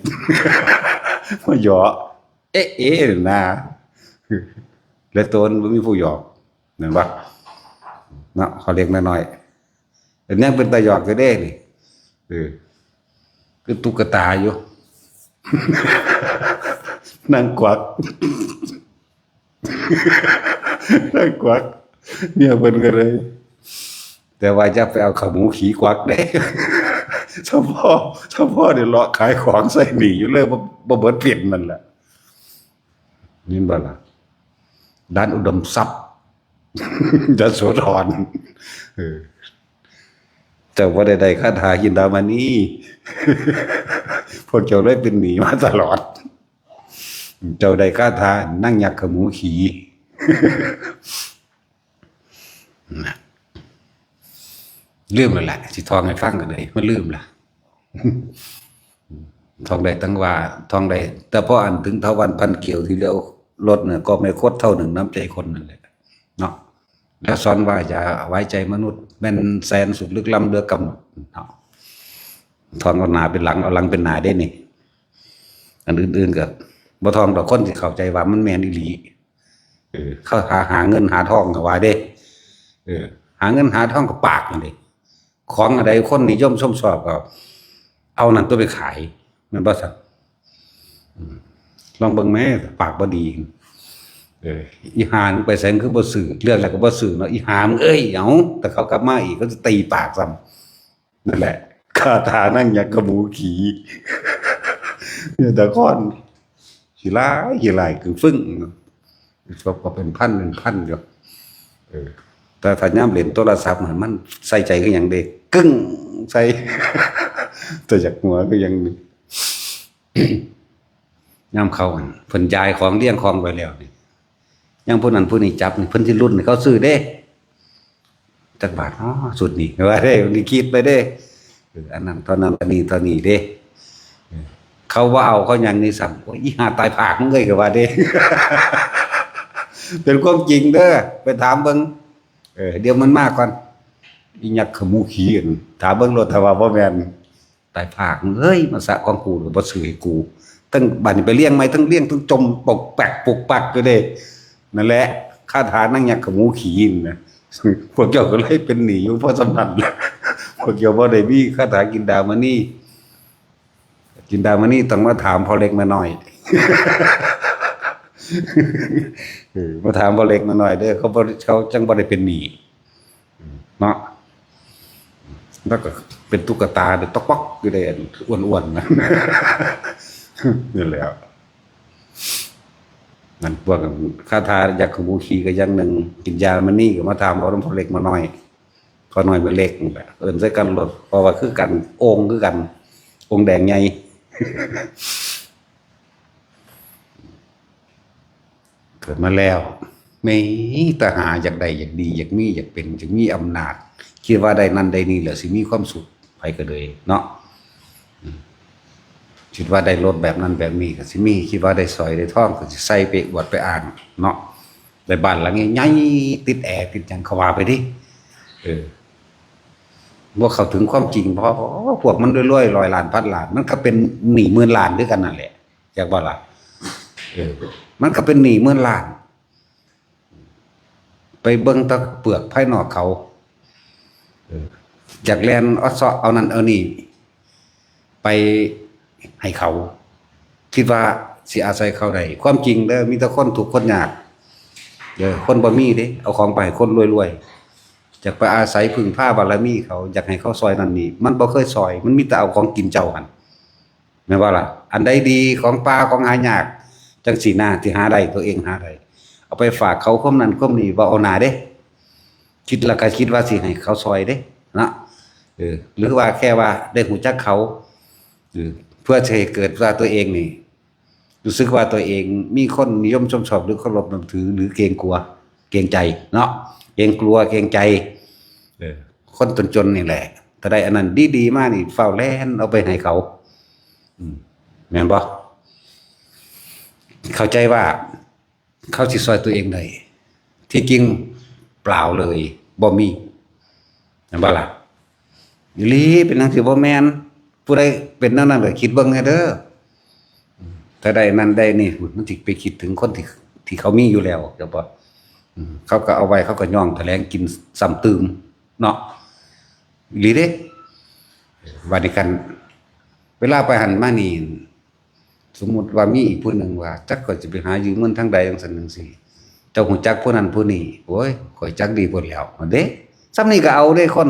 มาหยอกเอ๊ะนะเล็ดตนบ่มีผู้หยอกแม่นบ่เนาะเขาเรียกน้อยๆแต่ยังเป็นตาหยอกก็เด้นี่คือตุ๊กตาอยู่ นั่งกวัก นั่งกวักเนี่ยเพิ่นก็เลยแต่ว่าจะไปเอาขาหมูขี่กวักได้ เฉพาะเนี่ยเลาะขายของใส่หนีอยู่เลยบ่เบิดเปลี่ยนมันแหละนี่บ่ล่ะด้านอุดมทรัพย์ จะโสธรแต่ว่าใดๆคาถากินดามานี่ พวกเจ้าเลยเป็นหนีมาตลอด เจ้าใดคาถานั่งยักขมูขี่ ลืมแล้วแหละสิทองให้ฟังกันเลยมันลืมล่ะ ทองใดตั้งว่าทองใดแต่พออันถึงเท่าวันพันเกี่ยวทีเดียวรถเนี่ยก็ไม่คดเท่าหนึ่งน้ำใจคนนั่นแหละเนาะแล้วสอนว่าอย่าไว้ใจมนุษย์แม่นแสนสุดลึกล้ำเดือกำหนดเนาะทองเอาหน้าเป็นหลังเอาหลังเป็นหน้าได้นี่อันอื่นๆก็บ่ทองดอกคนที่เข้าใจว่ามันแม่นอีหลี เขาหาเงินหาทองก็ว่าเด้หาเงินหาทองก็ปากนั่นเด้ของอะไรคนนิยมชมชอบก็เอานั่นตัวไปขายแม่นบ่ซั่นลองเบิ่งแม่ปากบ่ดีอีหามึงไปแสงคือบ่ซื้อเรื่องแล้วก็บ่ซื้อเนาะอีหามึงเอ้ยเอ้าแต่เขากลับมาอีกก็จะตีปากซ้ำนั่นแหละคาถานั่งยักษ์กระหมูขี่เนี่ยแต่ก่อนขี้หลายคือฟึ่งก็เป็นพันอยู่แต่ถ้ายามเล่นโทรศัพท์มันใส่ใจคือหยังเด้กึ้งใส่ แต่จากหัวก็ยังยามเขาเพิ่นย้ายของเลี้ยงของไว้แล้วนี่ยังผู้นั้นผู้นี้จับนี่เพิ่นสิรุ่นเขาซื้อเด้จักบาทสุดนี่ว่าเด้นี่คิดไปเด้อันนั้นตอนนั้นอันนี้ตอนนี้เด้เขาว่าเอาเขายังนี่สั่งอีหาตายผากมึงเอ้ยก็ว่าเด้ เป็นความจริงเด้อไปถามเบิ่งเดี๋ยวมันมากก่อนอีหยักขมูขี้อั่นถามเบิ่งรถถ้าว่าบ่แม่นตายผากมึงเอ้ยมาสะของกูก็บ่ซื้อให้กูตั้งบัดนี้ไปเลี้ยงไหมทั้งเลี้ยงทั้งจมปกแปกปุกปักอยู่เด้นั่นแหละคาถานั่งหยักขมูขี้นะพวกเจ้าก็เลยเป็นหนี้อยู่เพราะสำนันพวกเจ้าบ่ได้มีคาถากินดาวมานี่ต้องมาถามพ่อเล็กมาหน่อย มาถามพ่อเล็กมาหน่อยเด้อเขาจังบ่ได้เป็นหนี้เนาะแล้วก็เป็นตุ๊กตาเด้อตอกป๊อกอยู่ได้อ้วนๆนะ นี่แหละนั่นพวกคาถายักษ์ขมูขี้ก็อย่างหนึ่งกินยามานี่ก็มาถามเอาพ่อเล็กมาหน่อยพอหน่อยเป็นเล็กนี่แหละเอิ้นใส่กันรถเพราะว่าคือกันองค์คือกันองค์แดงใหญ่ เกิดมาแล้วไม่แต่หาอยากได้อยากดีอยากมีอยากเป็นอยากมีอำนาจคิดว่าได้นั่นได้นี่แหละสิมีความสุขไปก็เลยเนาะคิดว่าได้รถแบบนั้นแบบนี้ก็สิมีคิดว่าได้สอยได้ทองก็สิใส่ไปอวดไปอ่างเนาะได้บ้านหลังใหญ่ๆติดแอร์ติดหยังเขาว่าไปดิว่าเขาถึงความจริงเพราะพวกมันรวยๆ100 ล้านพันล้านมันก็เป็นหนี้10,000 ล้านด้วยกันนั่นแหละอยากว่าล่ะมันก็เป็นหนี้10,000 ล้านไปเบิ่งตะเปลือกภายนอกเขาอยากแลนออซอเอานั่นเอานี่ไปให้เขาคิดว่าสิอาศัยเขาได้ความจริงเด้อมีแต่คนทุกข์คนยากคนบ่มีเด้เอาของไปให้คนรวยๆอยากไปอาศัยพึ่งพาบารมีเขาอยากให้เขาซอยนั่นนี่มันบ่เคยซอยมันมีแต่เอาของกินเจ้าหั่นแม่นบ่ล่ะอันใดดีของป่าของหายากจังสิหน้าที่หาได้ตัวเองหาได้เอาไปฝากเขาคมนั้นคมนี้บ่เอาหน้าเด้คิดแล้วก็คิดว่าสิให้เขาซอยเด้นะหรือว่าแค่ว่าได้หูจักเขาเพื่อจะให้เกิดว่าตัวเองนี่รู้สึกว่าตัวเองมีคนนิยมชมชอบหรือเคารพนับถือหรือเกรงกลัวเกรงใจเนาะเกรงกลัวเกรงใจคนจนๆนี่แหละถ้าได้อันนั้นดีๆมากนี่เฝ้าแล่นเอาไปให้เขาแม่นบ่เข้าใจว่าเขาสิซอยตัวเองได้ที่จริงเปล่าเลยบ่มีแม่นบ่ล่ะอีหลีเป็นจังซี่บ่แม่นผู้ใดเป็นนั่นก็คิดเบิ่งให้เด้อถ้าได้นั่นได้นี่มันสิไปคิดถึงคนที่เขามีอยู่แล้วเดี๋ยวบ่เขาก็เอาไว้เขาก็ย่องแถลงกินซ้ำตืมเนาะอีหลีเด้ว่านี่กันเวลาไปหันมานี่สมมุติว่ามีอีกผู้หนึ่งว่าจักก็จะไปหายืมเงินทางใดจังซั่นจังซี่เจ้าฮู้จักผู้นั้นผู้นี้โอ้ยข่อยจักดีพุ่นแล้วเด้ซ้ำนี้ก็เอาเด้คน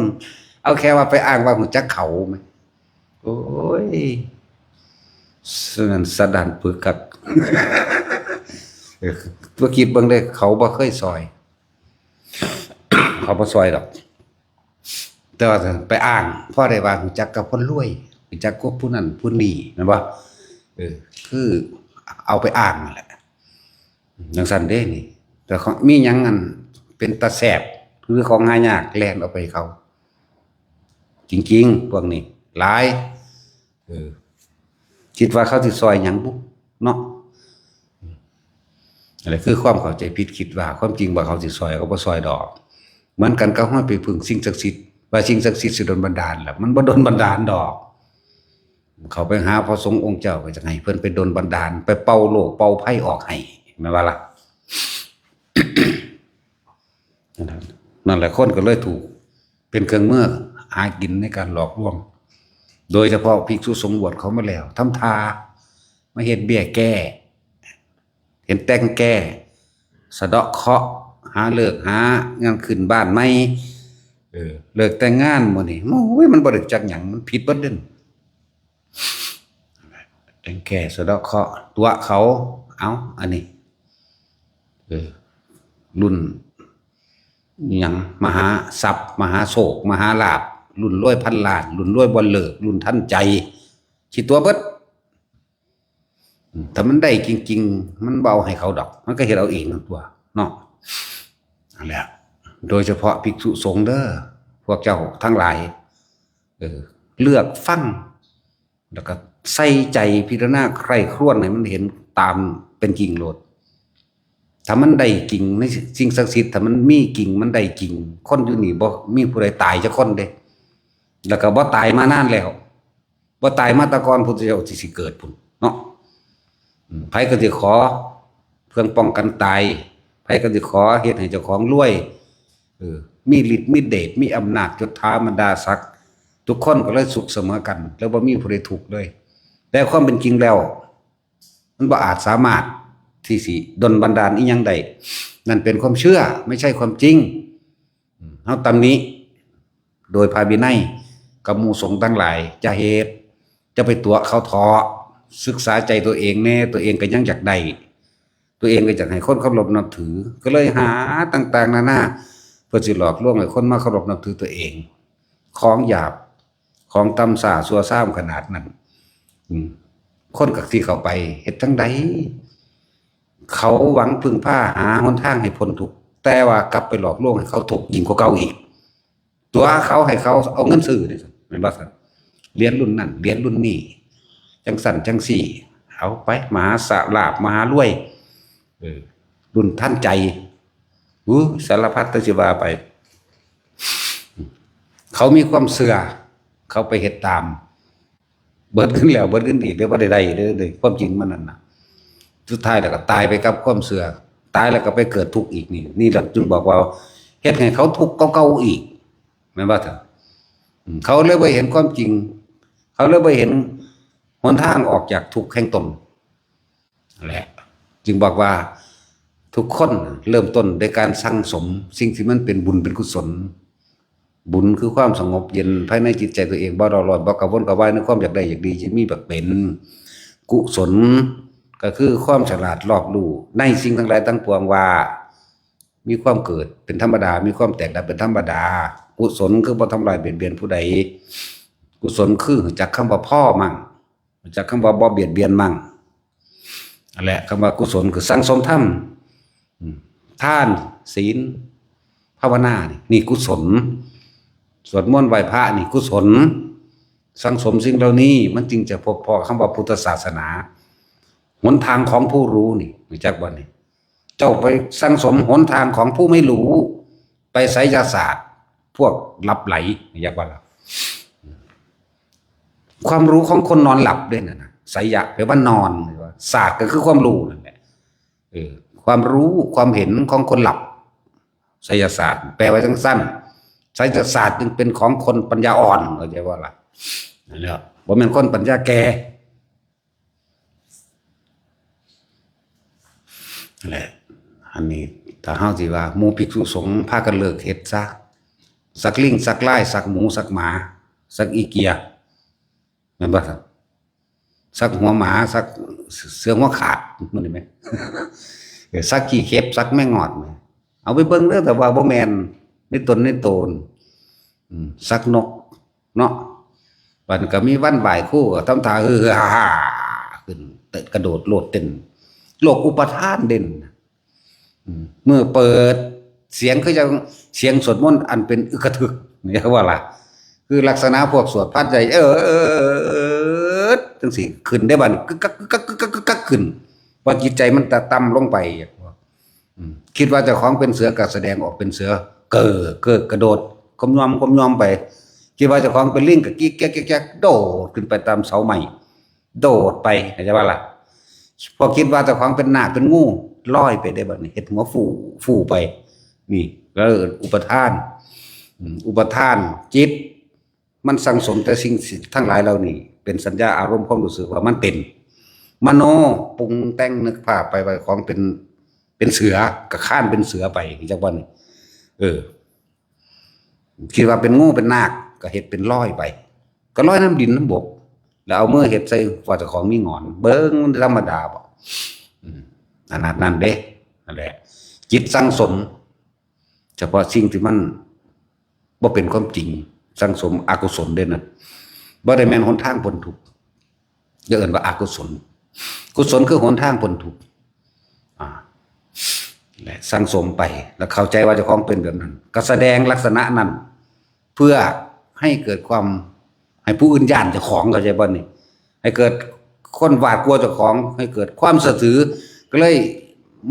เอาแค่ว่าไปอ้างว่าฮู้จักเขาแม่โอ้ยนั่นสะดานปึกคักตัวคิดเบิ่งเด้เขาบ่เคยซอย เขาบ่ซอยดอกแต่ว่าไปอ้างเพราะได้ว่าฮู้จักกับคนรวยฮู้จักกับผู้นั้นผู้นี้แม่นบ่คือเอาไปอ้างนั่นแหละจังซั่นเด้นี่แต่มีหยังอันเป็นตาแซ่บหรือของหายากแล่นเอาไปเขาจริงๆพวกนี้หลายคิดว่าเขาสิซอยหยังบุเนาะอะไรคือความเข้าใจผิดคิดว่าความจริงว่าเขาสิซอยเขาบ่ซอยดอกเหมือนกันก็ห้อยไปพึ่งสิ่งศักดิ์สิทธิ์ว่าสิ่งศักดิ์สิทธิ์สิดลบันดาลล่ะมันบ่ดลบันดาลดอกเขาไปหาพระสงฆ์องค์เจ้าก็จังไห้เพิ่นไปดลบันดาลไปเป่าโรคเป่าภัยออกให้แม่นว่าล่ะ นั่นแหละคนก็เลยถูกเป็นเครื่องมือหากินในการหลอกลวงโดยเฉพาะภิกษุสงฆ์บวชเขามาแล้วทำทามาเฮ็ดเบี้ยแก้เห็นแต่งแก้สะเดาะเคราะห์หาเลิกหางานขึ้นบ้านใหม่เลิกแต่งงานหมดนี่โอ้ยมันบ่ได้จักหยังมันผิดบ่เด่นแต่งแก้สะเดาะเคราะห์ตัวเขาเอาอันนี้รุ่นหยังมหาทรัพย์มหาโศกมหาลาภรุ่นรวยพันล้านรุ่นรวยบ่เลิกรุ่นทันใจคิดตัวเบิดถ้ามันได้จริงๆมันเบาให้เขาดอกมันก็เฮ็ดเอาเองทั้งตัวเนาะนั่นแหละโดยเฉพาะภิกษุสงฆ์เด้อพวกเจ้าทั้งหลายเลือกฟังแล้วก็ใส่ใจพิจารณาใคร่ครวญให้มันเห็นตามเป็นจริงโลดถ้ามันได้จริงในสิ่งศักดิ์สิทธิ์ถ้ามันมีจริงมันได้จริงคนอยู่นี่บ่มีผู้ใดตายจักคนเด้แล้วก็บ่ตายมานานแล้วบ่ตายมาแตะก่อนพุทธเจ้าสิเกิดพุ่นเนาะไผก็สิขอเพื่อป้องกันตายไผก็สิขอเฮ็ดให้เจ้าของรวยมีฤทธิ์มีเดชมีอำนาจยศถาบรรดาศักดิ์ทุกคนก็เลยสุขเสมอกันแล้วบ่มีผู้ใดทุกข์เลยแต่ความเป็นจริงแล้วมันบ่อาจสามารถที่สิดลบันดาลอีหยังใดนั่นเป็นความเชื่อไม่ใช่ความจริงเฮาตำนี้โดยพระวินัยกับหมู่สงฆ์ทั้งหลายจะเหตุจะไปตัวเขาท้อศึกษาใจตัวเองแน่ตัวเองก็ยังอยากได้ตัวเองก็อยากให้คนเคารพนับถือก็เลยหาต่างๆนานาเพื่อสิหลอกลวงให้คนมาเคารพนับถือตัวเองของหยาบของตำส่าซัวซ่ามขนาดนั้นคนกับที่เขาไปเฮ็ดจังใดเขาหวังพึ่งผ้าหาหนทางให้พ้นทุกข์แต่ว่ากลับไปหลอกลวงให้เขาถูกยิ่งกว่าเก่าอีกตัวเขาให้เขาเอาเงินซื้อนี่แม่นบ่ซั่นเรียนรุ่นนั้นเรียนรุ่นนี้จังสั่นจังสี่เอาไปมหาสาลาภมหารวยรุ่นท่านใจสารพัดตะสิว่าไปเขามีความเสื่อเขาไปเฮ็ดตามเบิดขึ้นแล้วเบิดขึ้นอีกเรียกว่าใดๆเลยความจริงมันนั่นน่ะสุดท้ายแล้วก็ตายไปกับความเสื่อตายแล้วก็ไปเกิดทุกข์อีกนี่แหละจึงบอกว่าเฮ็ดให้เขาทุกข์เก่าๆอีกแม่นบ่ท่านเขาเลยบ่เห็นความจริงเขาเลยบ่เห็นหนทางออกจากทุกข์แห่งตนแหละจึงบอกว่าทุกคนเริ่มต้นด้วยการสั่งสมสิ่งที่มันเป็นบุญเป็นกุศลบุญคือความสงบเย็นภายในจิตใจตัวเองบ่ร้อนบ่กระวนกระวายในความอยากได้อยากดีจะมีแบบเป็นกุศลก็คือความฉลาดรอบรู้ในสิ่งทั้งหลายทั้งปวงว่ามีความเกิดเป็นธรรมดามีความแตกดับเป็นธรรมดากุศลคือบ่ทำลายเบียดเบียนผู้ใดกุศลคือจากคำว่าพ่อมั่งจากคำว่าบ่เบียดเบียนมั่งนั่นแหละคำว่ากุศลคือสังสมธรรมทานศีลภาวนานี่กุศลสวดมนต์ไหว้พระนี่กุศลสังสมสิ่งเหล่านี้มันจึงจะพบพอคำว่าพุทธศาสนาหนทางของผู้รู้นี่รู้จักบ่นี่เจ้าไปสังสมหนทางของผู้ไม่รู้ไปไสยศาสตร์พวกหลับไหลรู้จักบ่ล่ะความรู้ของคนนอนหลับด้วยนะไสยะแปลว่านอนหรือว่าศาสตร์ก็คือความรู้นั่นแหละความรู้ความเห็นของคนหลับไสยศาสตร์แปลว่าจังสั้นไสยศาสตร์จึงเป็นของคนปัญญาอ่อนเข้าใจว่าล่ะนั่นแหละบ่แม่นคนปัญญาแก่นั่นแหละอันนี้ถ้าเฮาสิว่าหมู่ภิกษุสงฆ์พากันเลิกเฮ็ดซะสักลิงสักลายสักหมูสักหมาสักอีเกียแม่นบ่ครับสักหัวหมาสักเสือหัวขาดมันได้ไหม สักขี้เข็บสักแม่งอดเอาไปเบิ่งเด้อแต่ว่าบ่แม่นในตนในโตนสักนกเนาะวันก็มีวันบ่ายคู่ก็ทำท่าฮ่าขึ้นเตะกระโดดโลดเต้นโลกอุปทานเด่นเมื่อเปิดเสียงคือจะเสียงสวดมนต์อันเป็นอึกระทึกนี่ว่าล่ะคือลักษณะพวกสวดพัดใจจังสิขึ้นได้บัดกึกขึ้นพอจิตใจมันตะต่ำลงไปคิดว่าเจ้าของเป็นเสือก็แสดงออกเป็นเสือเก้อกระโดดคมยอมไปคิดว่าเจ้าของเป็นลิงก็กิ๊กโดดขึ้นไปตามเสาไม้โดดไปเข้าใจว่าล่ะพอคิดว่าเจ้าของเป็นนาคเป็นงูลอยไปได้บัดนี้เฮ็ดหัวฟูไปนี่ก็ แล้วอุปทานอุปทานจิตมันสังสมแต่สิ่งทั้งหลายเหล่านี้เป็นสัญญาอารมณ์ความรู้สึกว่ามันเป็นมโนปรุงแต่งนึกภาพไปของเป็นเสือกับข้านเป็นเสือไปจากวันคิดว่าเป็นงูเป็นนาคก็เห็ดเป็นร้อยไปก็ร้อยน้ำดินน้ำบกแล้วเอาเมื่อเห็ดใส่ว่าเจ้าของมีงอนเบิ้งธรรมดาบ่ขนาดนั้นเด้นั่นแหละจิตสังสมเฉพาะสิ่งที่มันบ่เป็นความจริงสังสมอกุศลเด่นนะบ่ได้แม่นหนทางพ้นทุกข์เอิ้นว่าอกุศลกุศลคือหนทางพ้นทุกข์และสังสมไปแล้วเข้าใจว่าเจ้าของเป็นแบบนั้นก็แสดงลักษณะนั้นเพื่อให้เกิดความให้ผู้อื่นย่านเจ้าของเข้าใจบ่นี่ให้เกิดคนหวาดกลัวเจ้าของให้เกิดความสะทือก็เลย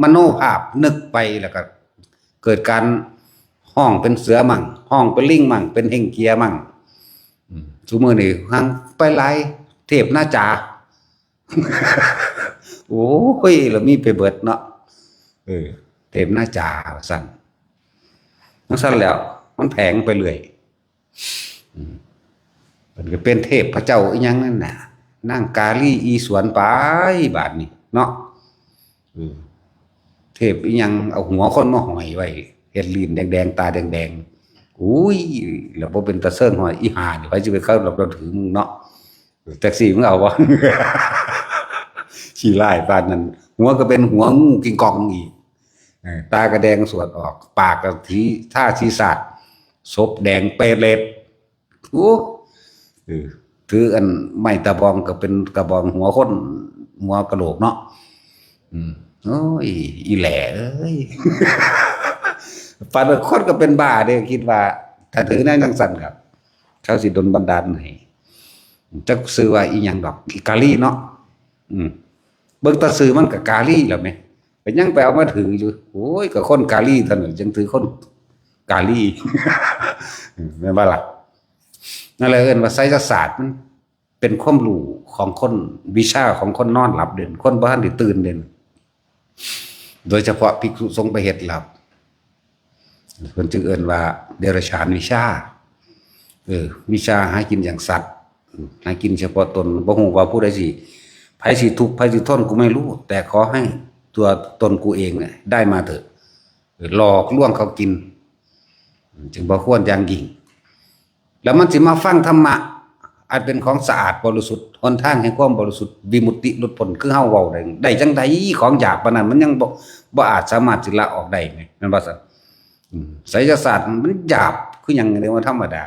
มโนภาพนึกไปแล้วก็เกิดการห้องเป็นเสือมั่งห้องเป็นลิงมั่งเป็นเฮงเกียมั่งทุกมื้อนี่หังไปหลายเทพหน้าจา โอ้ยแล้วมีไปเบิดเนาะเทพหน้าจาสั่นนั่นสั่นแล้วมันแผงไปเรื่อยมันก็เป็นเทพพระเจ้าอีหยังนั่นน่ะนั่งกาลีอีสวนไปบาดนี้เนาะเทพอีหยังเอาหัวคนมาห้อยไว้เฮ็ดลิ้นแดงๆตาแดงๆอุ้ยแล้วบ่เป็นตาเซิงห้อยอีห่านี่ไปสิไปเข้าหลอกเราถือมึงเนาะแท็กซี่มึงเอาบ่ ขี้ร้ายปานนั้นหัวก็เป็นหัวงูกิงกองอีกตากระแดงสวดออกปากก็ทีท่าศีรษะศพแดงเปรเล็ดโอ้ถืออันไม้ตะบองก็เป็นกระบองหัวคนหัวกระโหลกเนาะโอ้ยอีแหล่เอ้ย ปานคนก็เป็นบ้าเด้คิดว่าถ้าถือนั่นจังสั่นครับเขาสิดลบันดาลให้จักซื้อว่าอีหยังดอกอีกาลีเนาะเบิ่งตาซื้อมันก็กาลีแล้วแม่ก็ยังไปเอามาถืออยู่โอ้ยก็คนกาลีเท่านั้นจังถือคนกาลี แม่นบ่ล่ะนั่นแหละเอิ้นว่าไสยศาสตร์มันเป็นความรู้ของคนวิชาของคนนอนหลับเด่นคนบ่ทันได้ตื่นเด่นโดยเฉพาะภิกษุสงฆ์ไปเฮ็ดหลับเพิ่นจึงเอิ้นว่าเดรัจฉานวิชาวิชาหากินอย่างสัตว์หากินเฉพาะตนบ่ฮู้ว่าผู้ใดสิไผสิทุกข์ไผสิทนกูไม่รู้แต่ขอให้ตัวตนกูเองเนี่ยได้มาเถอะหลอกลวงเขากินจึงบ่ควรอย่างยิ่งแล้วมันสิมาฟังธรรมะอันเป็นของสะอาดบริสุทธิ์หนทางแห่งความบริสุทธิ์วิมุตติหลุดพ้นคือเฮาเว้าได้จังได๋ของหยาบปานนั้นมันยังบ่อาจสามารถสิละออกได้แม่นบ่ซั่นไสยศาสตร์มันหยาบคือหยังเรียกว่าธรรมดา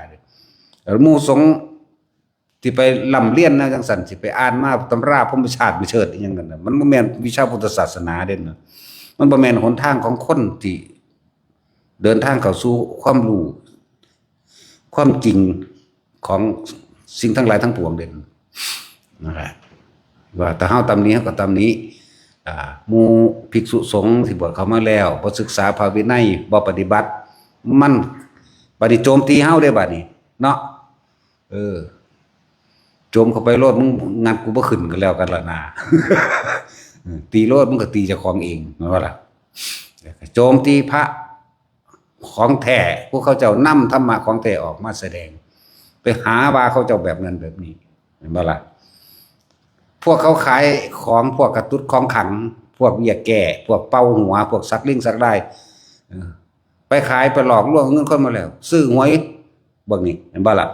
หมู่สงฆ์ที่ไปร่ำเรียนนะจังซั่นสิไปอ่านมาตำราพรหมชาติวิเชิดอีหยังนั่นน่ะมันบ่แม่นวิชาพุทธศาสนาเด้น่ะมันบ่แม่นหนทางของคนที่เดินทางเข้าสู่ความรู้ความจริงของสิ่งทั้งหลายทั้งปวงเด่นนะครับว่าแต่เฮาตำนี้เฮาก็ตำนี้หมู่ภิกษุสงฆ์ที่บวชเข้ามาแล้วบ่ศึกษาพระวินัยบ่ปฏิบัติมันบัดนี้โจมตีเฮาได้บัดนี้เนาะโจมเข้าไปโลดมึงงัดกูบ่ขึ้นกันแล้วกันล่ะนะ ตีโลดมึงก็ตีเจ้าของเองแม่นบ่ล่ะโจมตีพระของแท้พวกเขาเจ้านำธรรมะของแท้ออกมาแสดงไปหาว่าเขาเจ้าแบบนั้นแบบนี้เห็นบ่ล่ะพวกเขาขายของพวกกระตุ้ดของขังพวกเบี้ยแก่พวกเป้าหัวพวกสักลิงสักได้ไปขายไปหลอกลวงเงินคนมาแล้วซื้อหวยเบิ่งนี่เห็นบ่ล่ะ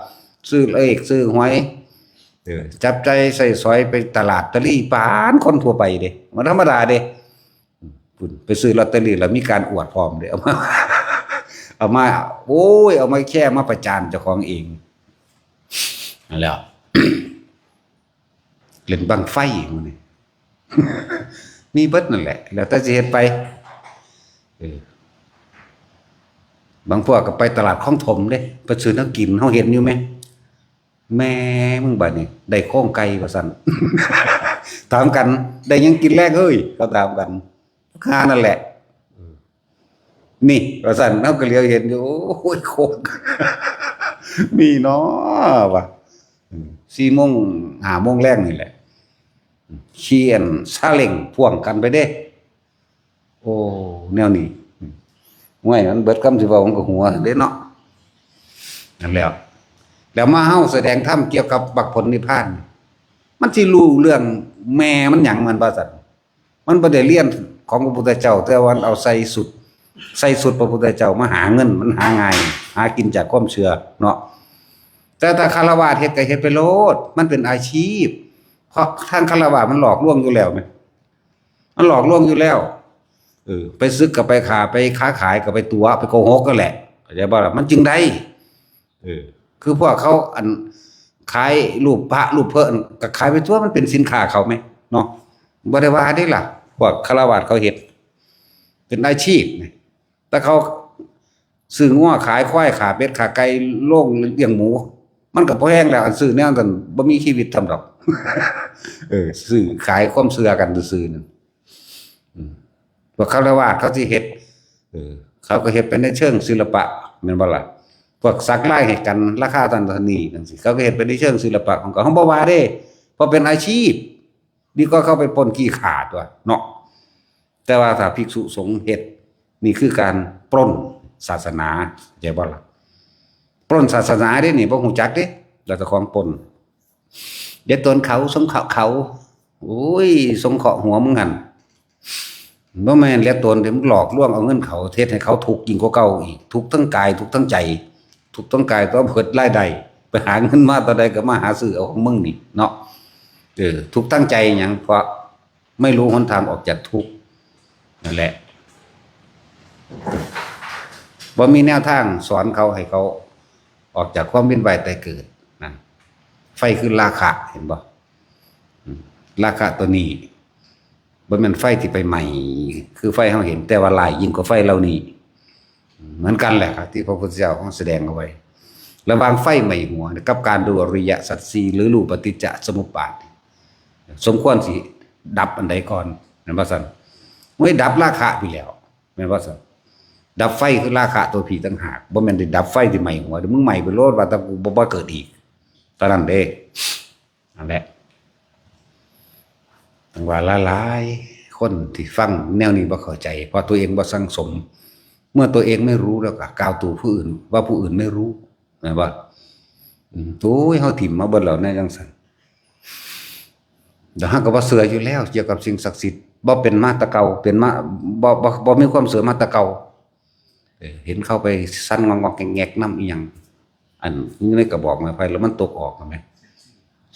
ซื้อเลขซื้อหวยจับใจใส่ซอยไปตลาดตะลี่ปานคนทั่วไปเด้มันธรรมดาเด้ไปซื้อลอตเตอรี่แล้วมีการอวดพร้อมเด้เอามาโอ้ยเอามาแค่มาประจานเจ้าของเองนั่นแหละ เล่นบังไฟมื้อนี้ มีเบิดนั่นแหละแล้วแต่สิเฮ็ดไปบางพวกก็ไปตลาดคลองถมเด้ไปซื้อน้ำกินเฮาเห็นอยู่มั้ยแม่มึงบัดนี้ได้โค้งไก่ว่าซั่น ถามกันได้ยังกินแรกเอ้ยเขาถามกันค่านั่นแหละนี่ว่าซั่นเฮาก็เลียวเห็นอยู่โอ้ยโค้ง มีเนาะว่ะ4 โมง 5 โมงแรกนี่แหละเขียนซาเล้งพ่วงกันไปเด้โอ้แนวนี้ ห่วยมันเบิดคำสิเว้ามันก็หัวเด้เนาะนั่นแล้วมาเฮาแสดงธรรมเกี่ยวกับมรรคผลนิพพานมันสิรู้เรื่องแม่มันหยังมันว่าซั่นมันบ่ได้เรียนของพระพุทธเจ้าแต่ว่าเอาใส่สุดพระพุทธเจ้ามาหาเงินมันหาง่ายหากินจากความเชื่อเนาะแต่ถ้าคฤหัสถ์เฮ็ดก็เฮ็ดไปโลดมันเป็นอาชีพเพราะทางคฤหัสถ์มันหลอกลวงอยู่แล้วแม่มันหลอกลวงอยู่แล้วไปซึกก็ไปขาไปค้าขายก็ไปตัวไปโกหกก็แหละเข้าใจบ่ล่ะมันจึงได้คือพวกเขาอันขายรูปพระรูปเพิ่นก็ขายไปทั่วมันเป็นสินค้าเขาไหมเนาะบ่ได้ว่าได้ล่ะพวกคฤหัสถ์เขาเฮ็ดเป็นอาชีพแต่เขาซื้องัวขายควายขาเป็ดขาไก่โล่งเลี้ยงหมูมันก็บ่แห้งแล้วอันซื้อแนวนั้นบ่มีชีวิตทำดอกซื้อขายความเชื่อกันซื่อๆนั่นพวกคฤหัสถ์เขาสิเฮ็ดเขาก็เฮ็ดเป็นในเชิงศิลปะแม่นบ่ล่ะพวกสักลายให้กันราคาตันเท่านี้จังซี่เขาก็เฮ็ดเป็นในเชิงศิลปะของเขาบ่ว่าเด้เพราะเป็นอาชีพดีก็เข้าไปปล้นขี้ขาตัวเนาะแต่ว่าถ้าภิกษุสงฆ์เฮ็ดนี่คือการปล้นศาสนาเข้าใจบ่ล่ะปล้นศาสนาเด้นี่บ่ฮู้จักเด้แล้วแต่ของปล้นเดี๋ยวตนเขาสงเคราะห์เขาโอ้ยสงเคราะห์หัวมึงหั่นบ่แม่นแล้วตนเดี๋ยวมึงหลอกลวงเอาเงินเขาเทศให้เขาทุกข์ยิ่งกว่าเก่าอีกทุกข์ทั้งกายทุกข์ทั้งใจทุกข์ทั้งกายก็เพิ่นรายได้ไปหาเงินมาตอนใดก็มาหาซื้อเอาของมึงนี่เนาะทุกข์ทั้งใจหยังเพราะไม่รู้หนทางออกจากทุกข์นั่นแหละบ่มีแนวทางสอนเขาให้เขาออกจากความเวียนว่ายตายเกิดนั่นไฟคือราคะเห็นบ่ราคะตัวนี้บ่แม่นไฟที่ไปใหม่คือไฟเฮาเห็นแต่ว่าหลายยิ่งกว่าไฟเหล่านี้เหมือนกันแหละครับที่พระพุทธเจ้าแสดงเอาไว้ระหว่างไฟใหม่หัวกับการดูอริยสัจสี่หรือรูปปฏิจจสมุปบาทสมควรสิดับอันใดก่อนแม่นบ่ซั่นไม่ดับราคะไปแล้วแม่นบ่ซั่นดับไฟคือราคะตัวผีต่างหากบ่แม่นได้ดับไฟที่ใหม่หัวเดี๋ยวมึงใหม่ไปโลดว่าแต่กูบ่เกิดอีกตอนนั้นเด้นั่นแหละจังว่าหลายๆคนที่ฟังแนวนี้บ่เข้าใจเพราะตัวเองบ่สั่งสมเมื่อตัวเองไม่รู้แล้วก็กล่าวตู่ผู้อื่นว่าผู้อื่นไม่รู้แม่นบ่โอ้ยเฮาถิ่มมาเบิดแล้วในจังซั่นเดี๋ยวเฮาก็บ่เชื่ออยู่แล้วเกี่ยวกับสิ่งศักดิ์สิทธิ์บ่เป็นมาแตะเก่าเป็นมาบ่มีความเชื่อมาแตะเก่าเห็นเข้าไปสั่นงอกๆแงกๆนำอีหยังอันนี้ในกระบอกไม้ไผ่แล้วมันตกออกแม่น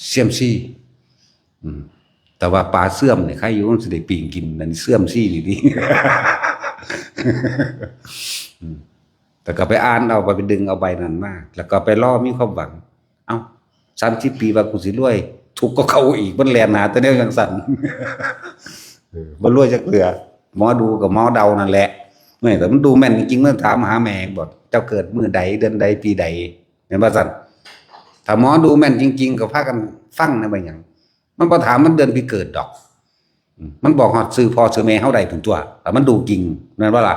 เสี่ยมซี่แต่ว่าปลาเสื่อมเนี่ยใครอยู่มันสิได้ปีงกินนั่นเสื่อมซี่นี่ดิแต่ก็ไปอ่านเอาไปดึงเอาใบนั้นมาแล้วก็ไปล่อมีความหวังเอ้า30 ปีว่ากูสิรวยทุกข์ก็เข้าอีกมันแล่นหาแต่แนวจังซั่นบ่รวยจักเทื่อหมอดูกับหมอเดานั่นแหละไม่แต่มันดูแม่นจริงๆมันถามหาแม่บอกเจ้าเกิดมื้อใดเดือนใดปีใดแม่นบ่ซั่นถ้าหมอดูแม่นจริงๆก็พากันฟังในบางอย่างมันบ่ถามมันเดือนปีเกิดดอกมันบอกฮอดชื่อพ่อชื่อแม่เฮาได้ถึงตัวแต่มันดูจริงแม่นบ่ล่ะ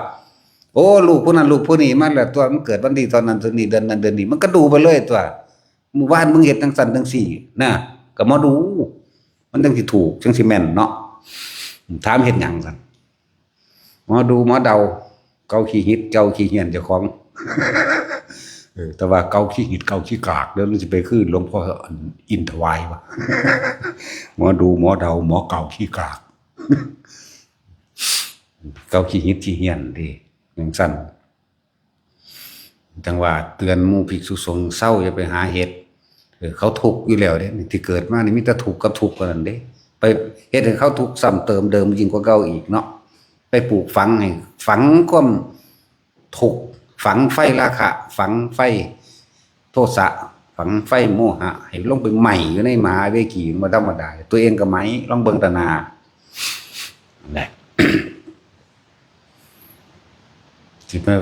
โอ้ลูกผู้นั้นลูกผู้นี้มันแล้วตัวมันเกิดวันที่ตอนนั้นตอนนี้เดือนนั้นเดือนนี้มันก็ดูไปเลยตัวหมู่บ้านมึงเฮ็ดจังซั่นจังซี่นะก็หมอดูมันจังสิถูกจังสิแม่นเนาะถามเฮ็ดหยังซั่นหมอดูหมอเดาเกาขี้หิดเกาขี้เหียนเจ้าของแต่ว่าเกาขี้หิดเกาขี้กากแล้วมันสิไปคือหลวงพ่ออินทวายวะหมอดูหมอเดาหมอเกาขี้กากเกาขี้หิดขี้เหียนดิจังซั่นจังว่าเตือนหมู่ภิกษุสงฆ์เศร้าอย่าไปหาเฮ็ดเขาทุกข์อยู่แล้วเด้ที่เกิดมานี่มีแต่ทุกข์กับทุกข์กันนั่นเด้ไปเฮ็ดให้เขาทุกข์ซ้ำเติมเดิมยิ่งกว่าเก่าอีกเนาะไปปลูกฝังให้ฝังความทุกข์ฝังไฟราคะฝังไฟโทสะฝังไฟโมหะให้ลงไปใหม่อยู่ในมหาเวกีบ่ธรรมดาตัวเองก็ไหมลองเบิ่งตะนาแหละสิมา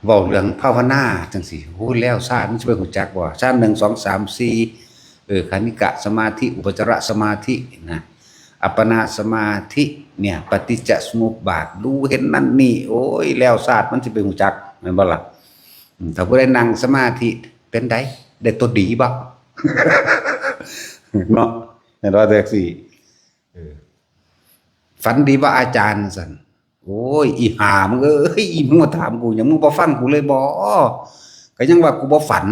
เว้าเรื่องภาวนาจังซี่โอ้แล้วชาติมันสิไปรู้จักบ่ชาติ1 2 3 4คณิกะสมาธิอุปจารสมาธินะอัปปนาสมาธิเนี่ยปฏิจจสมุปบาทรู้เห็นนั่นนี่โอ้ยแล้วศาสตร์มันสิไปรู้จักแม่นบ่ล่ะถ้าผู้ใดนั่งสมาธิเป็นไดได้ตัวดีบ่เนาะแม่นว่าจังซี่ฝันดีว่าอาจารย์ซั่น โอ้ยอีห่ามึงเอ้ยอีมึงมาถามกูหยังมึงบ่ฟังกูเลยบ่ก็ยังว่ากูบ่ฝัน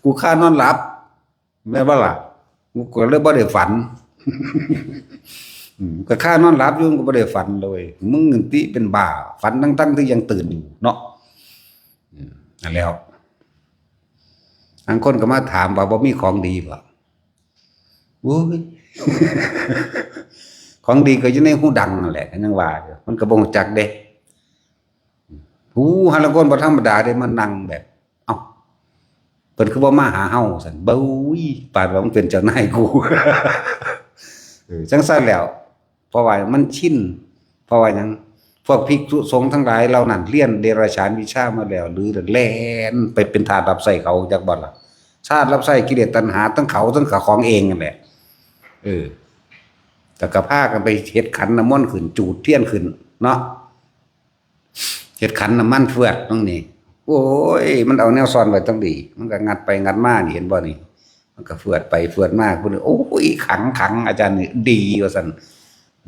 กูค่านอนหลับแม่นบ่ล่ะกูก็เลยบ่ได้ฝัน ก็ค่านอนหลับอยู่ก็บ่ได้ฝันเลยมึงนี่ติเป็นบ้าฝันทั้งๆที่ยังตื่นอยู่เนาะนั่นแล้วบางคนก็มาถามว่าบ่มีของดีบ่โอ้ย ของดีก็อยู่ในหูดังนั่นแหละก็ยังว่าอยู่มันก็บ่รู้จักเด้หูหาละคนบ่ธรรมดาเด้มานั่งแบบเอ้าเพิ่นคือบ่มาหาเฮาซั่นเบ้ยปานว่ามันเป็นเจ้านายกู จังซั่นแล้วเพราะว่ามันชินเพราะว่าหยังพวกภิกษุสงฆ์ทั้งหลายเหล่านั้นเรียนเดรัจฉานวิชามาแล้วหรือแล่นไปเป็นทาสรับใช้เขาจักบ่ล่ะชาติรับใช้กิเลสตัณหาทั้งเขาทั้งของเองนั่นแหละแต่ก็พากันไปเฮ็ดขันน้ำมนต์ขึ้นจูดเทียนขึ้นเนาะเฮ็ดขันน้ำมันเฟือดตรงนี้โอ้ยมันเอาแนวซ่อนไว้ต้องดีมันก็งัดไปงัดมานี่เห็นบ่นี่มันก็เฟือดไปเฟือดมาพุ่นโอ้ยขังอาจารย์นี่ดีว่าซั่น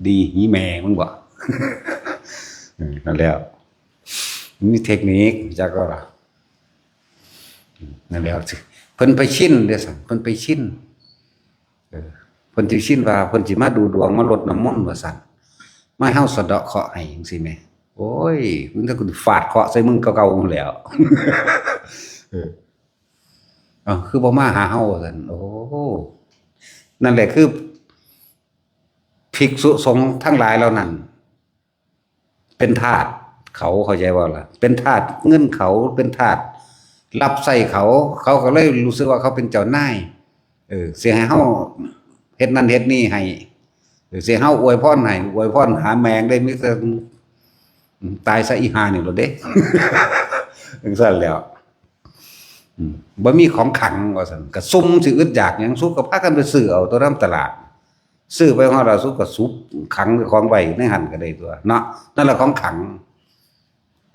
ดีหีแม่มึงบ่ นั่นแล้วนี่เทคนิคจักก็ล่ะนั่นแล้วสิเพิ่นไปชินเด้อซั่นเพิ่นไปชินเพิ่นสิชินว่าเพิ่นสิมาดูดวงมาลดน้ำมนต์ว่าซั่นมาให้เฮาสะเดาะเคราะห์ให้จังซี่แหมโอ้ยมึงถ้ากูฟาดเคราะห์ใส่มึงเก่าๆแล้ว คือบ่มาหาเฮาซั่นโอ้นั่นแหละคือภิกษุสงฆ์ทั้งหลายเหล่านั้นเป็นทาสเขาเข้าใจบ่ล่ะเป็นทาสเงินเขาเป็นทาสรับใช้เขาก็เลยรู้สึกว่าเขาเป็นเจ้านายสิให้เฮาเฮ็ดนั่นเฮ็ดนี่ให้สิเฮาอวยพรให้อวยพรหาแมงได้มิแต่ตายซะอีห่านี่โลดเด้ จังซั่นแล้วบ่มีของขังว่าซั่นก็ซุ่มสิอึดอยากหยังสุกก็พากันไปซื้อเอาตัวนำตลาดซื้อไปฮอดแล้วสุกก็ซุบขังของไว้ในหั่นก็ได้ตัวเนาะนั่นแหละของขัง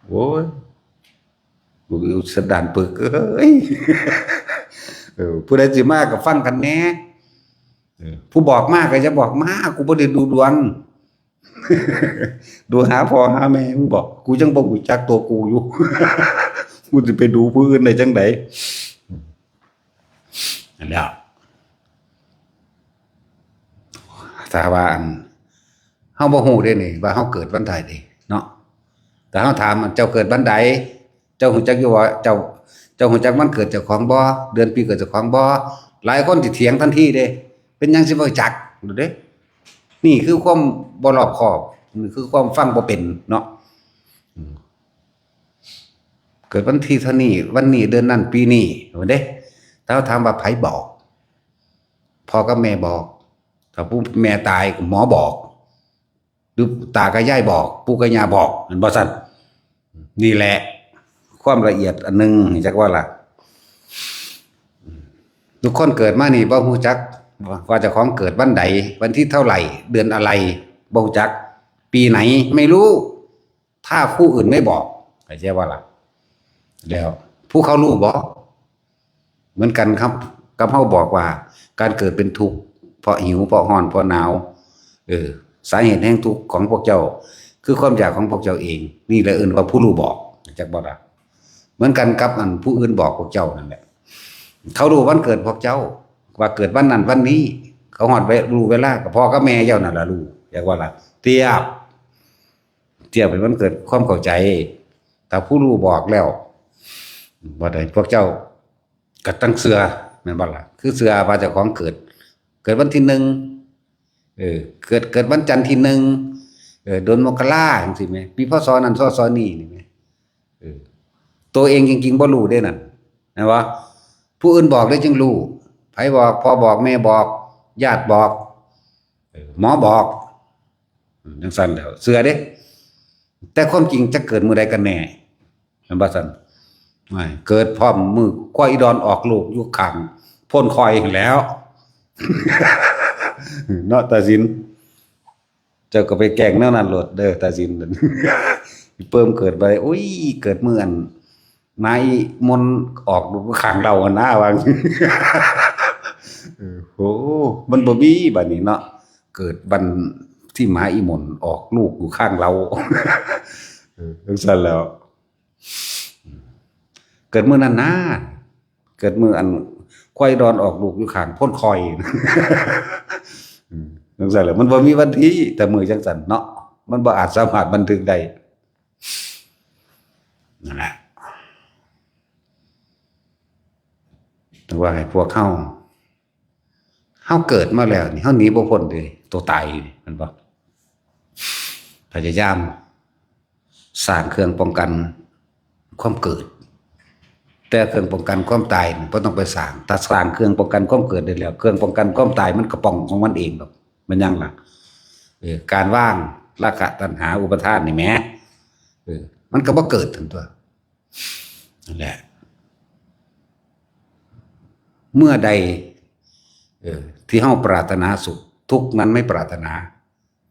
โอ้ยกูอยู่สะดานปึกเอ้ย ผู้ใดสิมาก็ฟังกันแหน่ผู้บอกมาก็จะบอกมากูบ่ได้ดูดวง ดูหาพ่อหาแม่มึงบอกกูจังบ่รู้จักตัวกูอยู่ กูสิไปดูผู้อื่นได้จังได๋นั่นแหละถ้าว่าเฮาบ่ฮู้เด้นี่ว่าเฮาเกิดวันใดเด้เนาะแต่เฮาถามเจ้าเกิดวันใดเจ้าฮู้จักอยู่ว่าเจ้าฮู้จักวันเกิดเจ้าของบ่เดือนปีเกิดเจ้าของบ่หลายคนสิเถียงทันทีเด้เป็นหยังสิบ่รู้จักดูเด้นี่คือความบ่รอบคอบนี่คือความฟังบ่เป็นเนาะเกิดวันที่เท่านี้วันนี้เดือนนั้นปีนี้ว่าเด้ถ้าถามว่าไผบอกพ่อกับแม่บอกถ้าผู้แม่ตายหมอบอกหรือตากับยายบอกปู่กับย่าบอกเห็นบ่ซั่นนี่แหละความละเอียดอันนึงจักว่าล่ะทุกคนเกิดมานี่บ่ฮู้จักว่าเจ้าของเกิดวันใดวันที่เท่าไหร่เดือนอะไรบ่ฮู้จักปีไหนไม่รู้ถ้าผู้อื่นไม่บอกเข้าใจว่าล่ะแล้วผู้เขารู้บ่เหมือนกันครับกับเฮาบอกว่าการเกิดเป็นทุกข์เพราะหิวเพราะร้อนเพราะหนาวสาเหตุแห่งทุกข์ของพวกเจ้าคือความอยากของพวกเจ้าเองนี่แหละเอิ้นว่าผู้รู้บอกจักบ่ล่ะเหมือนกันกับอันผู้อื่นบอกพวกเจ้านั่นแหละเขารู้วันเกิดพวกเจ้าว่าเกิดวันนั้นวันนี้เขาฮอดรู้เวลาก็พ่อกับแม่เจ้านั่นล่ะรู้จักว่าล่ะเทียบเป็นวันเกิดความเข้าใจถ้าผู้รู้บอกแล้วบ่ได้พวกเจ้าก็ตั้งเสือแม่นบ่ล่ะคือเสือว่าเจ้าของเกิดวันที่1เกิดวันจันทร์ที่1เดือนมกราจังซี่แม่ปีพศนั้นศนี้นี่แม่ตัวเองจริงๆบ่รู้เด้นั่นนะว่าผู้อื่นบอกได้จึงรู้ไผบอกพ่อบอกแม่บอกญาติบอกหมอบอกจังซั่นแล้วเสือเด้แต่ความจริงจะเกิดมื้อใดกันแน่แม่นบ่ซั่นไม่เกิดพร้อมมือควายอีดอนออกลูกอยู่ข้างพ่นคอยแล้ว เนาะตาสินเจ้าก็ไปแกล้งแนวนั้นโลดเด้อตาสิน เพิ่มเกิดไปโอ้ยเกิดเมื่อนนายมนออกดูข้างเราหน้าว่า โอ้มันบ่มีบัดนี้เนาะเกิดวัน ที่หมาอีหม่นออกลูกอยู่ข้างเราจังซั่นแล้วเกิดมื้อนั้นนะเกิดมื้ออันควายดอนออกลูกอยู่ข้างพ้นคอยจังซั่นแหละมันบ่มีวันที่แต่มื้อจังซั่นเนาะมันบ่อาจสามารถบันทึกได้นั่นแหละแต่ว่าให้พวกเฮาเกิดมาแล้วนี่เฮาหนีบ่พ้นเลยตัวตายนี่มันบ่พยายามสร้างเครื่องป้องกันความเกิดแต่เครื่องป้องกันความตายนี่บ่ต้องไปสร้างถ้าสร้างเครื่องป้องกันความเกิดได้แล้วเครื่องป้องกันความตายมันก็ป้องของมันเองดอกมันยังล่ะการว่างราคะตัณหาอุปาทานนี่แหมมันก็บ่เกิดทั้งตัวนั่นแหละเมื่อใดที่เฮาปรารถนาสุขทุกข์นั้นไม่ปรารถนา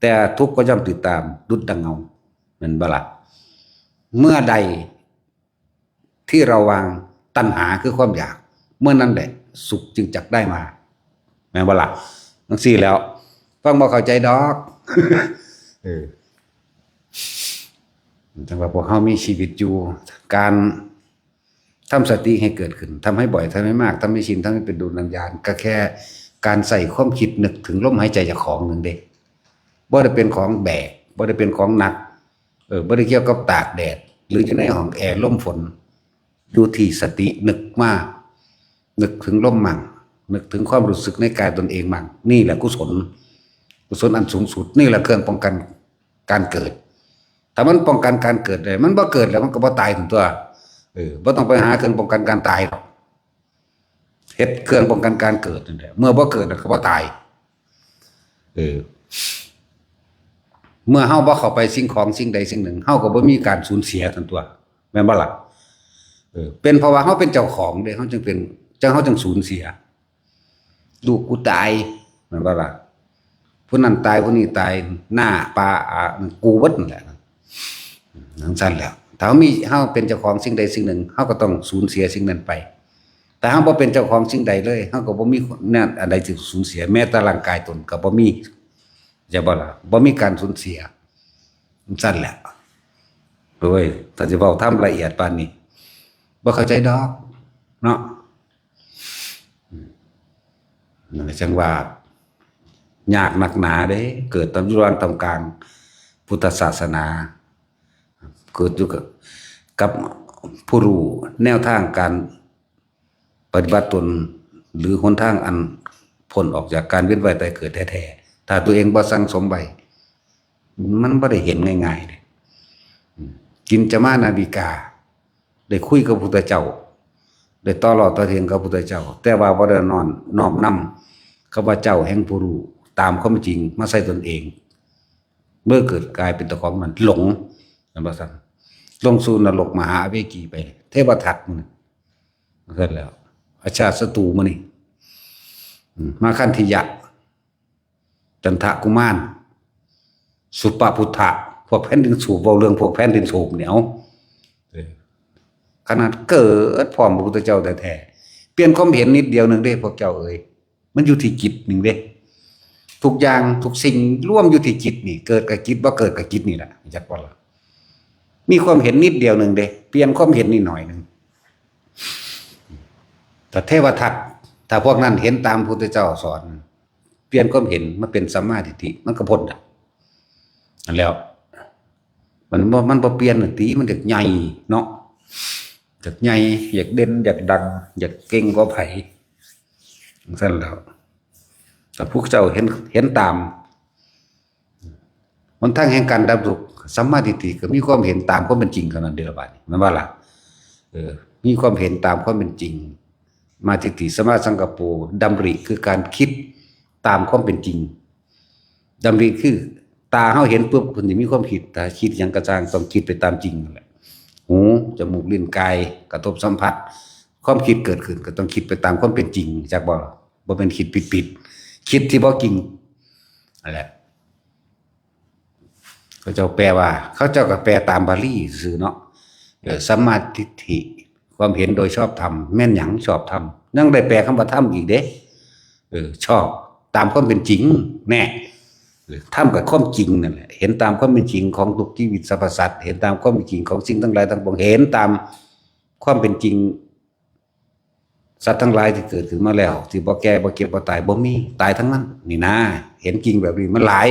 แต่ทุกข์ก็ย่อมติดตามดุจดังเงาแม่นบ่ล่ะเมื่อใดที่เราวางตัณหาคือความอยากเมื่อนั้นแหละสุขจึงจักได้มาแม่นบ่ล่ะจังซี่แล้วฟังบ่เข้าใจดอกจังว่าพวกเฮามีชีวิตอยู่การทำสติให้เกิดขึ้นทำให้บ่อยทำให้มากทำให้ชินทำให้เป็นดุลวิญญาณก็แค่การใส่ความคิดนึกถึงลมหายใจจากของนึงเด้บ่ได้เป็นของแบกบ่ได้เป็นของหนักบ่ได้เกี่ยวกับตากแดดหรืออยู่ในห้องแอร์ลมฝนอยู่ที่สตินึกมานึกถึงลมมั่งนึกถึงความรู้สึกในกายตนเองมั่งนี่แหละกุศลอันสูงสุดนี่แหละเครื่องป้องกันการเกิดถ้ามันป้องกันการเกิดได้มันบ่เกิดแล้วมันก็บ่ตายถึงตัวบ่ต้องไปหาเครื่องป้องกันการตายหรอกเฮ็ดเครื่องป้องกันการเกิดนั่นแหละเมื่อบ่เกิดแล้วก็บ่ตายเมื่อเฮาบ่เข้าไปสิ่งของสิ่งใดสิ่งหนึ่งเฮาก็บ่มีการสูญเสียทั้งตัวแม่นบ่ล่ะเป็นเพราะว่าเฮาเป็นเจ้าของเด้เฮาจึงเป็นเฮาจึงสูญเสียลูกกูตายแม่นบ่ล่ะผู้นั้นตายผู้นี้ตายหน้าปลากูเบิดนั่นแหละจังซั่นแล้วถ้าเฮาเป็นเจ้าของสิ่งใดสิ่งหนึ่งเฮาก็ต้องสูญเสียสิ่งนั้นไปแต่เฮาบ่เป็นเจ้าของสิ่งใดเลยเฮาก็บ่มีนั่นอันใดที่สูญเสียแม้แต่ร่างกายตนก็บ่มีจะบ่ล่ะบ่มีการสูญเสียซั่นแหละโอ้ยถ้าสิเว้าทำละเอียดปานนี้บ่เข้าใจดอกเนาะนั่นจังว่ายากหนักหนาเด้เกิดตามยุคตามกลางพุทธศาสนาเกิดอยู่กับผู้รู้แนวทางการปฏิบัติตนหรือหนทางอันพ้นออกจากการเวียนว่ายตายเกิดแท้ๆถ้าตัวเองบ่สั่งสมไว้มันบ่ได้เห็นง่ายๆเด้กินจะมานาวิกาได้คุยกับพระพุทธเจ้าได้ต่อรอดต่อเถียงกับพระพุทธเจ้าแต่ว่าบ่ได้น้อมนำข้าพเจ้าแห่งผู้รู้ตามความจริงมาใส่ตนเองเมื่อเกิดกลายเป็นตัวของมันหลงนั่นบ่ซั่นลงสู่นรกมหาเวกีไปเทวทัตมื้อนั้นเสร็จแล้วอาชาติศัตรูมื้อนี้มาคันธิยะจันทกุมารสุปพุทธะพวกแผ่นดินสูบเว้าเรื่องพวกแผ่นดินสูบเหนียวขนาดเกิดพร้อมพระพุทธเจ้าแท้ๆเปลี่ยนความเห็นนิดเดียวนึงเด้พวกเจ้าเอ้ยมันอยู่ที่จิตนึงเด้ทุกอย่างทุกสิ่งร่วมอยู่ที่จิตนี่เกิดกับจิตบ่เกิดกับจิตนี่แหละจักว่าล่ะมีความเห็นนิดเดียวนึงเด้เปลี่ยนความเห็นนิดหน่อยนึงแต่เทวทัตถ้าพวกนั้นเห็นตามพระพุทธเจ้าสอนเปลี่ยนความเห็นมาเป็นสัมมาทิฏฐิมันก็พ้นนั่นแล้วมันบ่เปลี่ยนน่ะติมันอยากใหญ่เนาะอยากใหญ่อยากเด่นอยากดังอยากเก่งกว่าไผซั่นแล้วแต่พวกเจ้าเห็นตามมันทั้งแห่งการดับทุกข์สัมมาทิฏฐิก็มีความเห็นตามความเป็นจริงเท่านั้นเด้อบัดนี้มันว่าล่ะมีความเห็นตามความเป็นจริงมาทิฏฐิสัมมาสังกัปโปดำริคือการคิดตามความเป็นจริงดำริคือตาเฮาเห็นปุ๊บมันสิมีความคิดแต่คิดหยังกระจ่างต้องคิดไปตามจริงนั่นแหละหูจมูกลิ้นกายกระทบสัมผัสความคิดเกิดขึ้นก็ต้องคิดไปตามความเป็นจริงจักบ่เป็นคิดปิดๆคิดที่บ่จริงนั่นแหละเขาเจ้าแปลว่าเขาเจ้าก็แปลตามบาลีซื่อเนาะสัมมาทิฏฐิความเห็นโดยชอบธรรมแม่นหยังชอบธรรมยังได้แปลคำว่าธรรมอีกเด้ชอบตามความเป็นจริงแน่ ทำกับความจริงนั่นแหละเห็นตามความเป็นจริงของทุกชีวิตสรรพสัตว์เห็นตามความเป็นจริงของสิ่งทั้งหลายทั้งปวงเห็นตามความเป็นจริงสัตว์ทั้งหลายที่เกิดขึ้นมาแล้วที่บ่แก่บ่เก็บบ่ตายบ่มีตายทั้งนั้นนี่นะเห็นจริงแบบนี้มันหลาย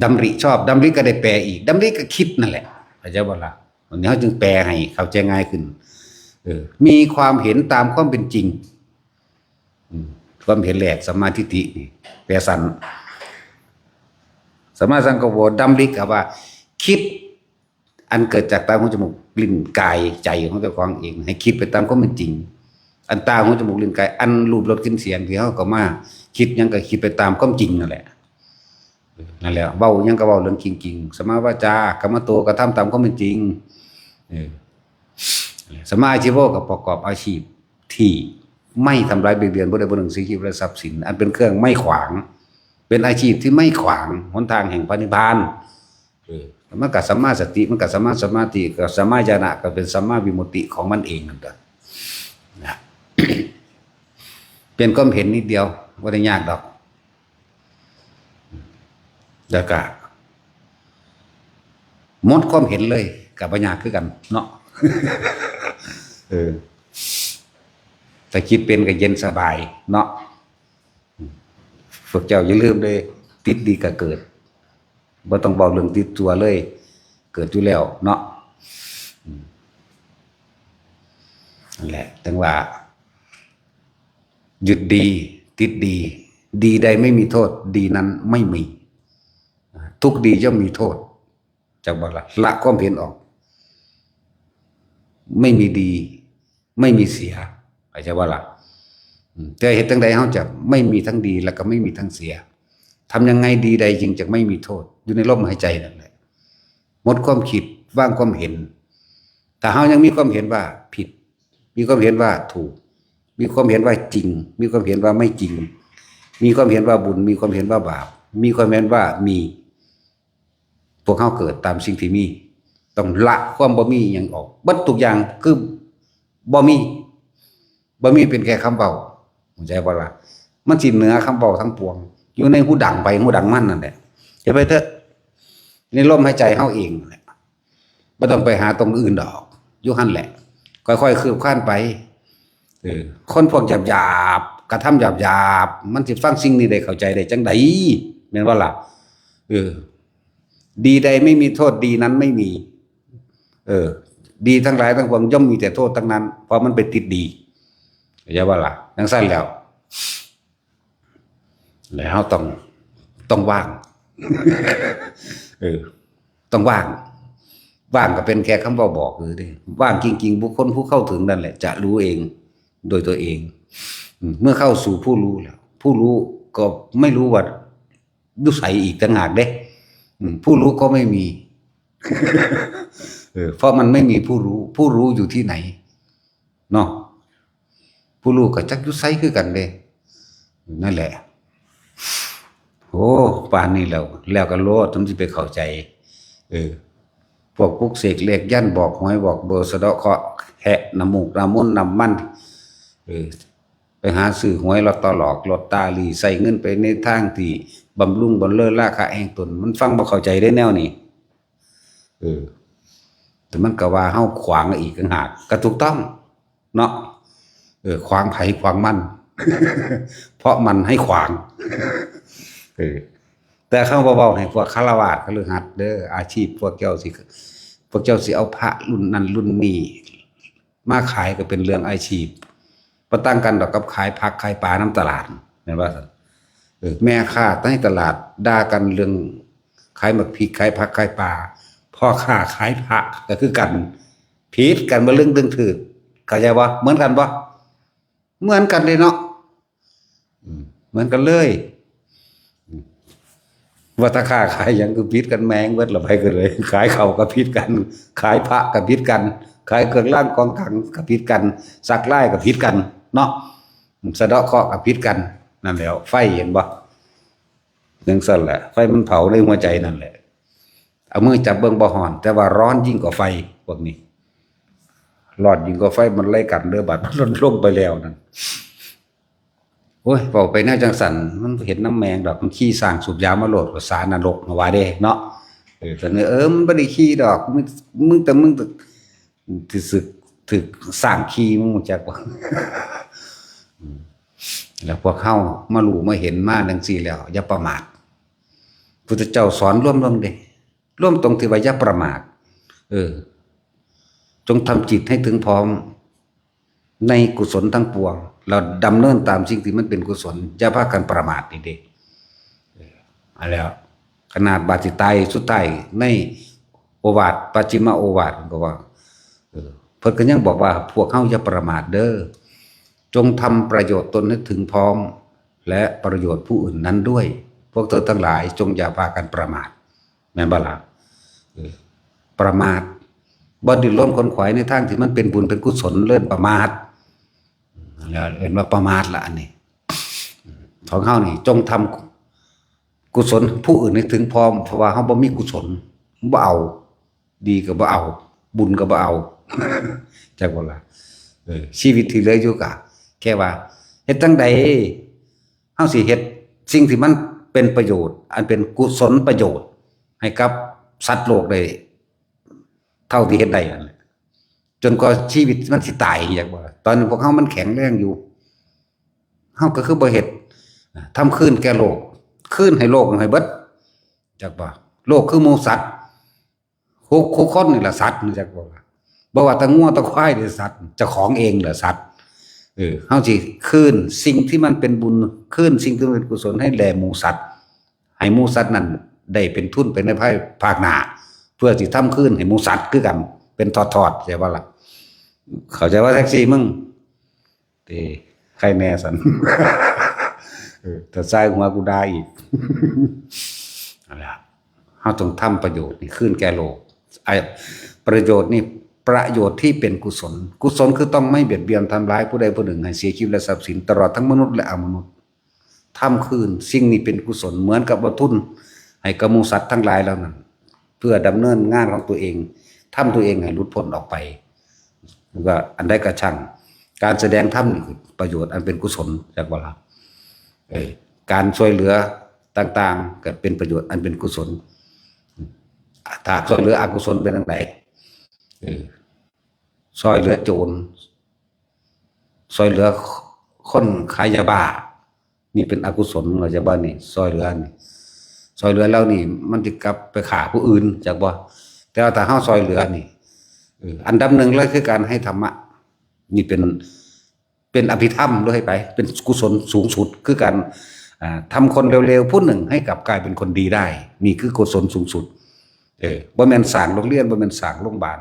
ดำริชอบดำริก็ได้แปลอีกดำริก็คิดนั่นแหละเข้าใจบ่ล่ะวันนี้เขาจึงแปลให้เข้าใจง่ายขึ้นมีความเห็นตามความเป็นจริงความเห็นแหลกสัมมาทิฏฐินี่แปลสันสัมมาสังกัปโปดำริกับว่าคิดอันเกิดจากตาหูจมูกลิ้นกายใจของเจ้าของเองให้คิดไปตามความเป็นจริงอันตาหูจมูกลิ้นกายอันรูปรสกลิ่นเสียงที่เขาก็มาคิดยังก็คิดไปตามความจริงนั่นแหละนั่นแหละเว้ายังก็เว้าเรื่องจริงๆสัมมาวาจากรรมโตก็ทำตามความเป็นจริงสัมมาอาชีโวก็ประกอบอาชีพที่ไม่ทำร้ายเบียดเบียนผู้ใดผู้หนึ่งสิ่งที่และทรัพย์สินอันเป็นเครื่องไม่ขวางเป็นอาชีพที่ไม่ขวางหนทางแห่งพระนิพพานมันกับสัมมาสติมันกับสัมมาสมาธิกับสัมมาญาณะก็เป็นสัมมาวิมุตติของมันเองนั่นแหละนะ เป็นความเห็นนิดเดียวไม่ได้ยากดอกแล้วก็หมดความเห็นเลยกับปัญญาคือกันเนาะ แต่คิดเป็นก็เย็นสบายเนาะพวกเจ้าอย่าลืมเลยติดดีก็เกิดบ่ต้องบอกเรื่องติดตัวเลยเกิดอยู่แล้วเนาะนั่นแหละตั้งว่าหยุดดีติดดีดีใดไม่มีโทษดีนั้นไม่มีทุกดีย่อมมีโทษจากบ่ละความเห็นออกไม่มีดีไม่มีเสียเข้าใจว่าล่ะแต่เหตุตั้งใดเขาจะไม่มีทั้งดีแล้วก็ไม่มีทั้งเสียทำยังไงดีใดจึงจะไม่มีโทษอยู่ในลมหายใจนั่นแหละหมดความคิดว่างความเห็นแต่เขายังมีความเห็นว่าผิดมีความเห็นว่าถูกมีความเห็นว่าจริงมีความเห็นว่าไม่จริงมีความเห็นว่าบุญมีความเห็นว่าบาปมีความเห็นว่ามีพวกเขาเกิดตามสิ่งที่มีต้องละความบ่มีอย่างออกบัดทุกอย่างคือบ่มีเป็นแค่คำเบาเข้าใจบ่ล่ะมันสิเหนือคำเบาทั้งปวงอยู่ในหูดังไปหูดังมันนั่นแหละจะไปเถอะในลมหายใจเฮาเองแหละบ่ต้องไปหาตรงอื่นดอกอยู่หั่นแหละค่อยๆคืบคลานไปคนพวกหยาบๆกระทำหยาบๆมันสิฟังสิ่งนี้ได้เข้าใจได้จังได๋แม่นบ่ล่ะดีใดไม่มีโทษดีนั้นไม่มีดีทั้งหลายทั้งปวงย่อมมีแต่โทษทั้งนั้นเพราะมันไปติดดีเข้าใจบ่ล่ะจังซั่นแล้วต้องว่าง ต้องว่างก็เป็นแค่คำบอกดิว่างจริงๆบุคคลผู้เข้าถึงนั่นแหละจะรู้เองโดยตัวเองเมื่อเข้าสู่ผู้รู้แล้วผู้รู้ก็ไม่รู้ว่าดุสัยอีกต่างหากเด้ผู้รู้ก็ไม่มี เพราะมันไม่มีผู้รู้อยู่ที่ไหนเนาะผู้รู้ก็จักดุสัยคือกันเด้นั่นแหละโอ้ป่านนี้แล้วก็โลดต้องสิไปเข้าใจพวกปลุกเสกเลขยันบอกหวยบอกเบอร์สะเดาะเคราะห์แหะน้ำมูกน้ำมนต์น้ำมันไปหาซื้อหวยลอตเตอรี่ใส่เงินไปในทางที่บำรุงบำเรอราคาแห่งตนมันฟังบ่เข้าใจได้แนวนี้แต่มันก็ว่าเฮาขวางอีกต่างหากก็ถูกต้องเนาะขวางไผขวางมัน เพราะมันให้ขวางแต่เขาเบาๆให้พวกฆราวาสคฤหัสถ์เด้ออาชีพพวกเจ้าสิเอาพระรุ่นนั้นรุ่นนี้มาขายก็เป็นเรื่องอาชีพบ่ต่างกันดอกกับขายผักขายปลาน้ำตลาดแม่นบ่ซั่นแม่ค้าในตลาดด่ากันเรื่องขายหมักพริกขายผักขายปลาพ่อค้าขายพระก็คือกันผิดกันบ่เรื่องถือเข้าใจบ่เหมือนกันบ่เหมือนกันเลยเนาะเหมือนกันเลยว่าถ้าค้าขายอย่างคือพิษกันแมงเบิดละไปกันเลยขายเขาก็พิษกันขายพระก็พิษกันขายเครื่องรางของขลังก็พิษกันสักไล่ก็พิษกันเนาะสะเดาะเคราะห์ก็พิษกันนั่นแหละไฟเห็นบ่จังซั่นแหละไฟมันเผาในหัวใจนั่นแหละเอามือจับเบิ่งบ่ฮ้อนแต่ว่าร้อนยิ่งกว่าไฟพวกนี้ร้อนยิ่งกว่าไฟมันไล่กันเด้อบัดมันลงไปแล้วนั่น โอ้ยเว้าไปแนวจังซั่นมันเห็นน้ำแมงดอกมันขี้สร้างสูบยามาโลดก็สารนรกว่าเด้เนาะแต่เนี่ยมันบ่ได้ขี้ดอกมึงที่สึกถึกสร้างขี้มึงรู้จักบ่ แล้วพวกเฮามารู้มาเห็นมาจังซี่แล้วอย่าประมาทพุทธเจ้าสอนร่วมเด้ร่วมตรงที่ว่าอย่าประมาทจงทำจิตให้ถึงพร้อมในกุศลทั้งปวงเราดำเนินตามสิ่งที่มันเป็นกุศลอย่าพากันประมาทนี่เด้อันแล้วขนาดบาสิตายสุดท้ายในโอวาทปัจฉิมโอวาทก็ว่าเพิ่นก็ยังบอกว่าพวกเฮาอย่าประมาทเด้อจงทำประโยชน์ตนให้ถึงพร้อมและประโยชน์ผู้อื่นนั้นด้วยพวกเธอทั้งหลายจงอย่าพากันประมาทแม่นบ่ล่ะประมาทบ่ดิ้นรนขวนขวายในทางที่มันเป็นบุญเป็นกุศลเลิศประมาทแล้วเห็นว่าประมาทละอันนี้ของเฮานี่จงทำกุศลผู้อื่นให้ถึงพร้อมเพราะว่าเฮาบ่มีกุศลบ่เอาดีก็บ่เอาบุญก็บ่เอาจักบ่ล่ะชีวิตที่เหลืออยู่ก็แค่ว่าเฮ็ดจังใดเฮาสิเฮ็ดสิ่งที่มันเป็นประโยชน์อันเป็นกุศลประโยชน์ให้กับสัตว์โลกได้เท่าที่เฮ็ดได้นั่นแหละจนกว่าชีวิตมันสิตายจักบ่ตอนนี้พวกเฮามันแข็งแรงอยู่เฮาก็คือบ่เฮ็ดทำคืนแก่โลกคืนให้โลกให้เบิดจักบ่โลกคือหมู่สัตว์คุคนนี่ล่ะสัตว์นี่จักบ่บ่ว่าแต่งัวแต่ควายนี่สัตว์เจ้าของเองแหละสัตว์เฮาสิคืนสิ่งที่มันเป็นบุญคืนสิ่งที่มันเป็นกุศลให้แลหมู่สัตว์ให้หมู่สัตว์นั้นได้เป็นทุนไปในภาคหน้าเพื่อสิทำคืนให้หมู่สัตว์คือกันเป็นทอดๆใช่บ่ล่ะเข้าใจว่าแท็กซี่มึงใครแน่สัน แต่ใส่หัวกูได้อีกนั่นแหละเฮาต้องทำประโยชน์นี่คืนแก่โลกประโยชน์นี่ประโยชน์ที่เป็นกุศลกุศลคือต้องไม่เบียดเบียนทำร้ายผู้ใดผู้หนึ่งให้เสียชีวิตและทรัพย์สินตลอดทั้งมนุษย์และอมนุษย์ทำคืนสิ่งนี้เป็นกุศลเหมือนกับว่าทุนให้กับหมู่สัตว์ทั้งหลายแล้วนั้นเพื่อดำเนินงานของตัวเองทำตัวเองให้หลุดพ้นออกไปแล้วก็อันใดก็ช่างการแสดงธรรมนี่คือประโยชน์อันเป็นกุศลจากว่าละการช่วยเหลือต่างๆก็เป็นประโยชน์อันเป็นกุศลถ้าช่วยเหลืออกุศลเป็นจังไดช่วยเหลือโจรช่วยเหลือคนขายยาบ้านี่เป็นอกุศลเราจะบ้านนี่ช่วยเหลือนี่ช่วยเหลือแล้วนี่มันจะกลับไปฆ่าผู้อื่นจากบ่แต่ว่าถ้าเฮาช่วยเหลือนี่อันดับหนึ่งเลยคือการให้ธรรมะนี่เป็นอภิธรรมด้วยไปเป็นกุศลสูงสุดคือการทำคนเร็วๆผู้หนึ่งให้กลับกลายเป็นคนดีได้นี่คือกุศลสูงสุดบ่แม่นสร้างโรงเรียนบ่แม่นสร้างโรงพยาบาล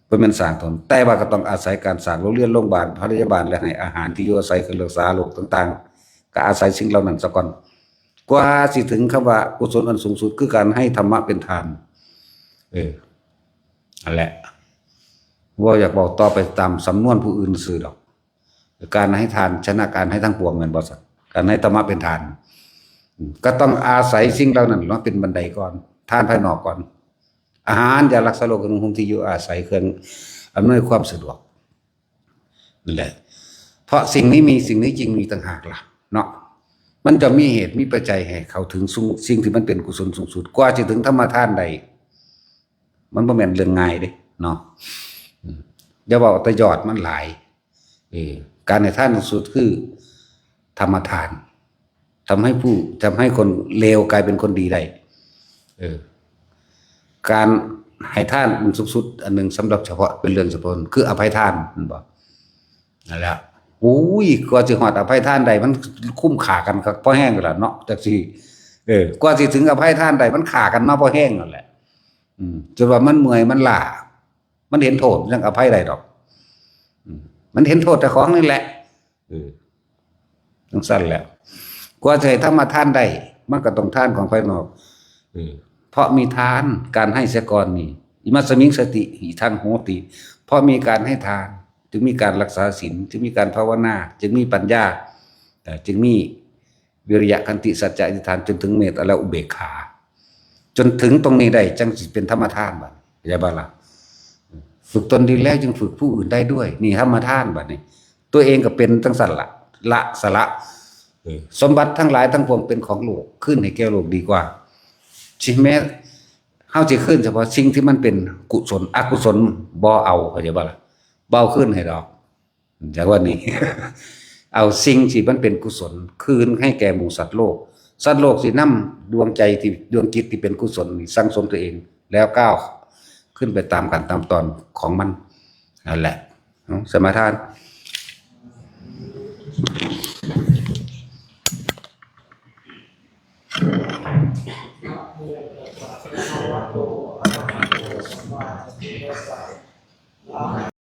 บ่แม่นสร้างตนแต่ว่าก็ต้องอาศัยการสร้างโรงเรียนโรงพยาบาลพยาบาลและให้อาหารที่อยู่อาศัยคือรักษาโรคต่างๆก็อาศัยสิ่งเหล่านั้นซะก่อนกว่าสิถึงคำว่ากุศลอันสูงสุดคือการให้ธรรมะเป็นทานนั่นแหละว่าอยากบอกต่อไปตามสำนวนผู้อื่นซื่อดอกการให้ทานชนะการให้ทั้งปวงแม่นบ่ซั่นการให้ธรรมะเป็นทานก็ต้องอาศัยสิ่งเหล่านั้นเนาะเป็นบันไดก่อนทานภายนอกก่อนอาหารยารักษาโรคขนมคงที่อยู่อาศัยเครื่องอำนวยความสะดวกนั่นแหละเพราะสิ่งนี้มีสิ่งนี้จริงมีต่างหากล่ะเนาะมันจะมีเหตุมีปัจจัยให้เข้าถึงสิ่งที่มันเป็นกุศลสูงสุดกว่าจะถึงธรรมทานใดมันบ่แม่นเรื่องง่ายเด้เนาะอย่าบอกแต่ยอดมันหลายการให้ทานสูงสุดคือธรรมทานทำให้คนเลวกลายเป็นคนดีได้การให้ทานมันสุดๆอันหนึ่งสำหรับเฉพาะเป็นเรื่องเฉพาะคืออภัยทานมันบอกนั่นแหละอุ้ยกว่าจะหอดอภัยทานใดมันคุ้มขากันครับพอแห้งกันละเนาะจากสิกว่าสิถึงอภัยทานใดมันขากันมาพอแห้งนั่นแหละจนว่ามันเมื่อยมันล้ามันเห็นโทษยังอภัยใดดอกมันเห็นโทษแต่ของนี่แหละต้องสั้นแล้วกว่าจะให้ธรรมทานได้มันก็ต้องทานของภายนอกเพราะมีทานการให้เสียก่อนนี่อิมัสสมิงสติหิทังโหติเพราะมีการให้ทานจึงมีการรักษาศีลจึงมีการภาวนาจึงมีปัญญาจึงมีวิริยะขันติสัจจะอธิษฐานจนถึงเมตตาและอุเบกขาจนถึงตรงนี้ได้จังสิเป็นธรรมทานบัดอย่าบ่ล่ะฝึกตนดีแล้วจึงฝึกผู้อื่นได้ด้วยนี่ธรรมทานบัดนี้ตัวเองก็เป็นจังสั่นล่ะ ละสละสมบัติทั้งหลายทั้งปวงเป็นของโลกขึ้นให้แก่โลกดีกว่าสิแม้เฮาสิขึ้นเฉพาะสิ่งที่มันเป็นกุศลอกุศลบ่เอาเข้าใจบ่ล่ะเบาขึ้นให้ดอกจากว่านี้ เอาสิ่งที่มันเป็นกุศลคืนให้แก่หมู่สัตว์โลกสัตว์โลกสินำดวงใจที่ดวงจิตที่เป็นกุศลนี่สั่งสมตัวเองแล้วก้าวขึ้นไปตามกันตามตอนของมันนั่นแหละสมาทาน